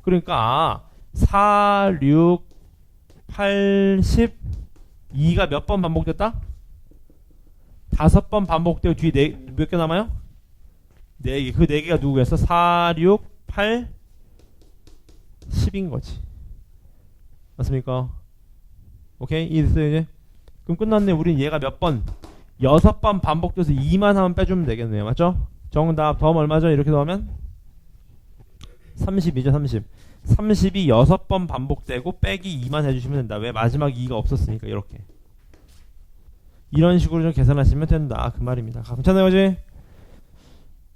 그러니까 4, 6, 8, 10 2가 몇 번 반복됐다? 5번 반복되고 뒤에 몇 개 남아요? 4개. 그 4개가 누구였어? 4, 6, 8, 10인 거지. 맞습니까? 오케이? 이해됐어요 이제? 그럼 끝났네. 우린 얘가 몇 번? 6번 반복돼서 2만 하면 빼주면 되겠네요. 맞죠? 정답 더하면 얼마죠? 이렇게 더하면 30이죠. 30. 30이 6번 반복되고 빼기 2만 해주시면 된다. 왜? 마지막 2가 없었으니까. 이렇게 이런 식으로 좀 계산하시면 된다. 그 말입니다. 괜찮아요 이제?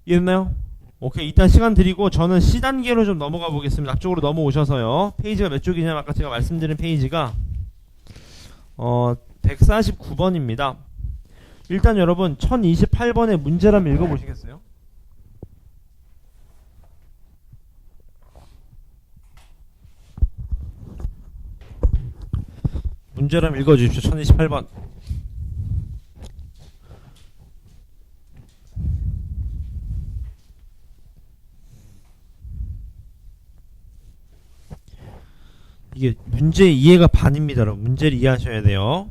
이해됐나요? 오케이. 일단 시간 드리고 저는 C단계로 좀 넘어가 보겠습니다. 앞쪽으로 넘어오셔서요. 페이지가 몇 쪽이냐면 아까 제가 말씀드린 페이지가 149번입니다. 일단 여러분 1028번의 문제를 한번 읽어보시겠어요? 문제를 한번 읽어주십시오. 1028번. 이게 문제 이해가 반입니다. 여러분. 문제를 이해하셔야 돼요.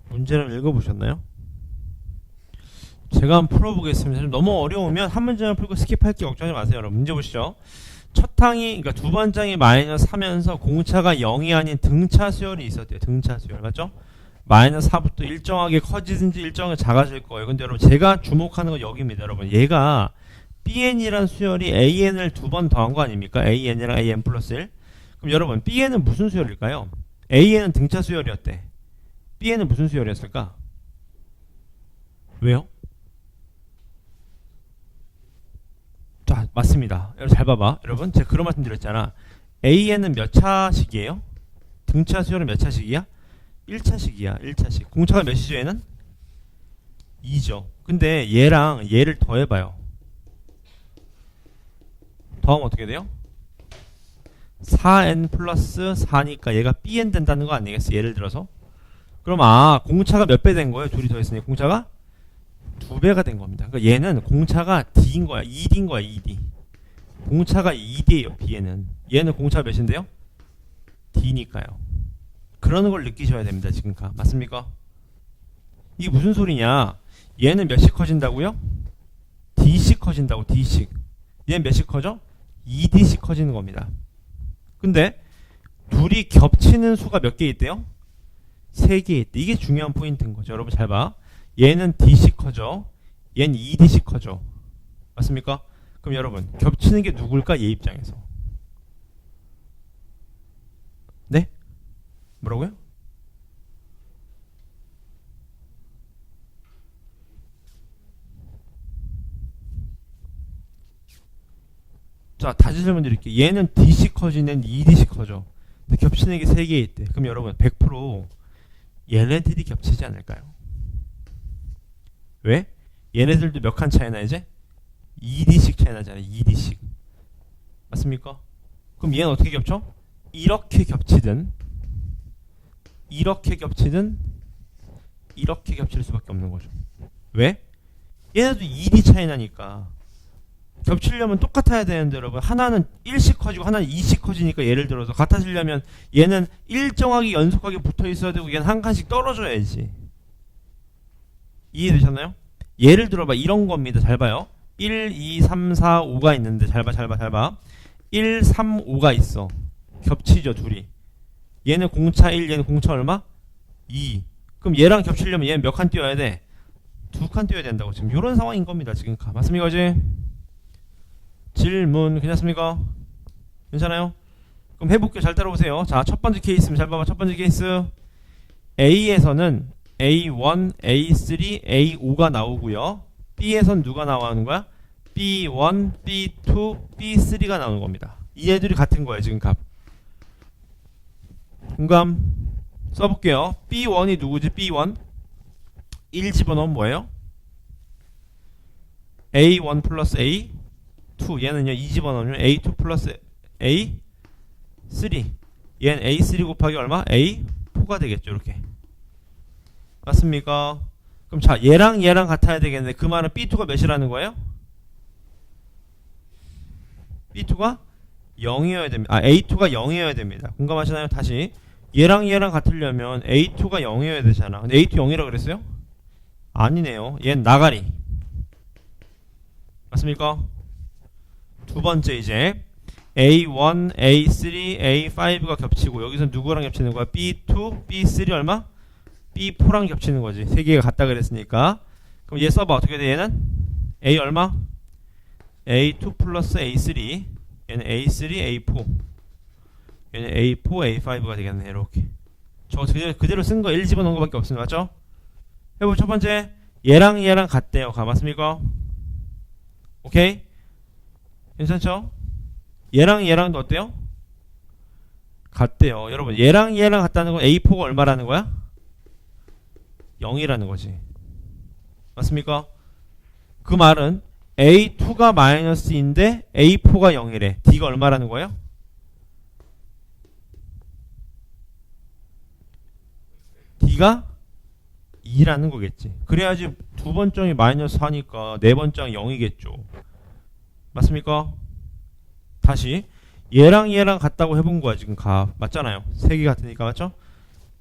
문제를 읽어보셨나요? 제가 한번 풀어보겠습니다. 너무 어려우면 한 문제만 풀고 스킵할게 걱정하지 마세요. 여러분 문제 보시죠. 첫 항이 그러니까 두 번장이 마이너스 하면서 공차가 0이 아닌 등차 수열이 있었대요. 등차 수열 맞죠? 마이너스 4부터 일정하게 커지든지 일정하게 작아질 거예요. 근데 여러분 제가 주목하는 건 여기입니다. 여러분 얘가 BN이란 수열이 AN을 두 번 더한 거 아닙니까? AN이랑 AN 플러스 1. 그럼 여러분 BN은 무슨 수열일까요? AN은 등차 수열이었대. B에는 무슨 수열이었을까? 왜요? 자, 맞습니다. 여러분 잘 봐봐. 여러분 제가 그런 말씀 드렸잖아. AN은 몇 차식이에요? 등차 수열은 몇 차식이야? 1차식이야. 1차식. 공차가 몇이죠 얘는? 2죠. 근데 얘랑 얘를 더해봐요. 더하면 어떻게 돼요? 4n 플러스 4니까 얘가 bn 된다는 거 아니겠어? 예를 들어서 그럼 공차가 몇 배 된 거예요? 둘이 더했으니 공차가 2배가 된 겁니다. 그러니까 얘는 공차가 D인 거야. 2D인 거야. 2D. 공차가 2D예요. B에는. 얘는 공차 몇인데요? D니까요. 그러는 걸 느끼셔야 됩니다. 지금까. 맞습니까? 이게 무슨 소리냐? 얘는 몇씩 커진다고요? D씩 커진다고. D씩. 얘는 몇씩 커져? 2D씩 커지는 겁니다. 근데 둘이 겹치는 수가 몇 개 있대요? 3개 있대. 이게 중요한 포인트인 거죠. 여러분 잘 봐. 얘는 D씩 커져. 얘는 2D씩 커져. 맞습니까? 그럼 여러분 겹치는 게 누굴까? 얘 입장에서. 네? 뭐라고요? 자, 다시 설명드릴게요. 얘는 D씩 커지는 얘는 2D씩 커져. 근데 겹치는 게 3개 있대. 그럼 여러분 100% 얘네들이 겹치지 않을까요? 왜? 얘네들도 몇 칸 차이나 이제? 2D씩 차이 나잖아요. 2D씩. 맞습니까? 그럼 얘는 어떻게 겹쳐? 이렇게 겹치든 이렇게 겹치든 이렇게 겹칠 수밖에 없는 거죠. 왜? 얘네도 2D 차이 나니까 겹치려면 똑같아야 되는데 여러분 하나는 1씩 커지고 하나는 2씩 커지니까 예를 들어서 같아지려면 얘는 일정하게 연속하게 붙어 있어야 되고 얘는 한 칸씩 떨어져야지. 이해되셨나요? 예를 들어봐 이런 겁니다. 잘 봐요. 1, 2, 3, 4, 5가 있는데 잘 봐. 1, 3, 5가 있어. 겹치죠 둘이. 얘는 공차 1, 얘는 공차 얼마? 2. 그럼 얘랑 겹치려면 얘는 몇 칸 띄워야 돼? 2칸 띄워야 된다고 지금 이런 상황인 겁니다. 지금 맞습니까? 그지? 질문 괜찮습니까? 괜찮아요? 그럼 해볼게요. 잘 따라오세요. 자, 첫 번째 케이스면 잘 봐봐. 첫 번째 케이스 A에서는 A1, A3, A5가 나오고요. B에선 누가 나오는 거야? B1, B2, B3가 나오는 겁니다. 이 애들이 같은 거예요. 지금 값. 공감 써볼게요. B1이 누구지? B1 1 집어넣으면 뭐예요? A1 플러스 A2 얘는요 2 집어넣으면 A2 플러스 A3 얘는 A3 곱하기 얼마? A4가 되겠죠. 이렇게 맞습니까? 그럼 자 얘랑 얘랑 같아야 되겠는데 그 말은 B2가 몇이라는 거예요? B2가 0이어야 됩니다. 아 A2가 0이어야 됩니다. 공감하시나요? 다시 얘랑 얘랑 같으려면 A2가 0이어야 되잖아. 근데 A2 0이라고 그랬어요? 아니네요. 얘는 나가리. 맞습니까? 두 번째 이제 A1, A3, A5가 겹치고 여기서 누구랑 겹치는 거야? B2, B3 얼마? B4랑 겹치는 거지. 세 개가 같다 그랬으니까. 그럼 얘 써봐. 어떻게 돼 얘는? A 얼마? A2 플러스 A3 얘는 A3, A4 얘는 A4, A5가 되겠네. 이렇게 저 그대로 쓴 거 1 집어넣은 거밖에 없습니다. 맞죠? 해보 첫 번째 얘랑 얘랑 같대요. 맞습니까? 오케이? 괜찮죠? 얘랑 얘랑도 어때요? 같대요. 여러분 얘랑 얘랑 같다는 건 A4가 얼마라는 거야? 0이라는 거지. 맞습니까? 그 말은 A2가 마이너스인데 A4가 0이래. D가 얼마라는 거예요? D가 2라는 거겠지. 그래야지 두 번째이 마이너스 4니까 네 번째는 0이겠죠. 맞습니까? 다시 얘랑 얘랑 같다고 해본 거야 지금 값. 맞잖아요. 세 개 같으니까 맞죠?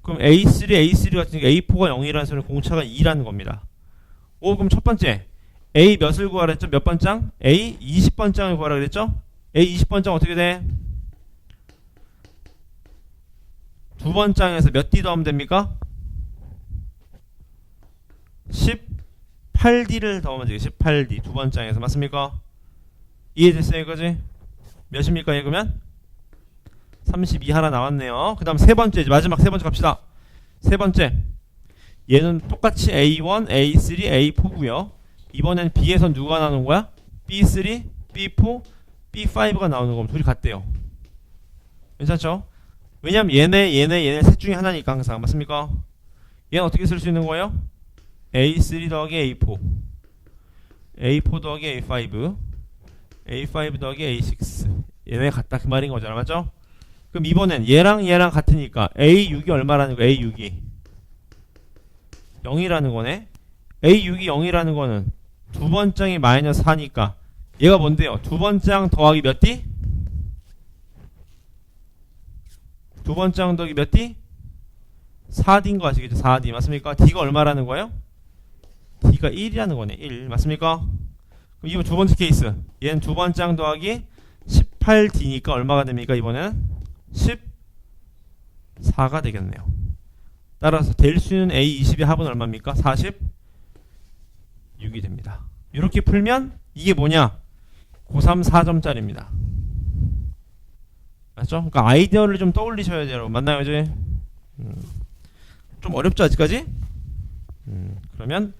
그럼 A3, A3 같으니까 A4가 0이라는 소리는 공차가 2라는 겁니다. 오 그럼 첫 번째 A 몇을 구하라 했죠? 몇 번장? A 20번장을 구하라 그랬죠? A 20번장 어떻게 돼? 두 번장에서 몇 D 더하면 됩니까? 18D를 더하면 되겠지. 18D 두 번장에서 맞습니까? 이해됐어요 이거지? 몇입니까 얘 그러면? 32 하나 나왔네요. 그 다음 세 번째 마지막 세 번째 갑시다. 세 번째 얘는 똑같이 A1, A3, A4고요. 이번엔 B에선 누가 나오는 거야? B3, B4, B5가 나오는 거면 둘이 같대요. 괜찮죠? 왜냐면 얘네 셋 중에 하나니까 항상 맞습니까? 얘는 어떻게 쓸 수 있는 거예요? A3 더하기 A4 A4 더하기 A5 A5 더하기 A6 얘네 같다 그 말인 거잖아. 맞죠? 그럼 이번엔 얘랑 얘랑 같으니까 A6이 얼마라는 거야? A6이 0이라는 거네. A6이 0이라는 거는 두 번장이 마이너스 4니까 얘가 뭔데요? 두 번장 더하기 몇 D? 두 번장 더하기 몇 D? 4D인 거 아시겠죠? 4D 맞습니까? D가 얼마라는 거예요? D가 1이라는 거네. 1 맞습니까? 그럼 이번 두 번째 케이스 얘는 두 번장 더하기 18D니까 얼마가 됩니까? 이번에는 14가 되겠네요. 따라서 될 수 있는 A20의 합은 얼마입니까? 46이 됩니다. 이렇게 풀면 이게 뭐냐? 고3 4점짜리입니다. 맞죠? 그러니까 아이디어를 좀 떠올리셔야 돼요. 여러분. 맞나요? 이제? 좀 어렵죠 아직까지? 그러면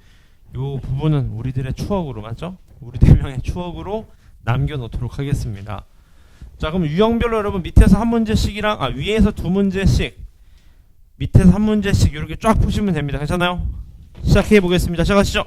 요 부분은 우리들의 추억으로 맞죠? 우리 4명의 추억으로 남겨놓도록 하겠습니다. 자 그럼 유형별로 여러분 밑에서 한 문제씩이랑 위에서 두 문제씩 밑에서 한 문제씩 이렇게 쫙 푸시면 됩니다. 괜찮아요? 시작해 보겠습니다. 시작하시죠.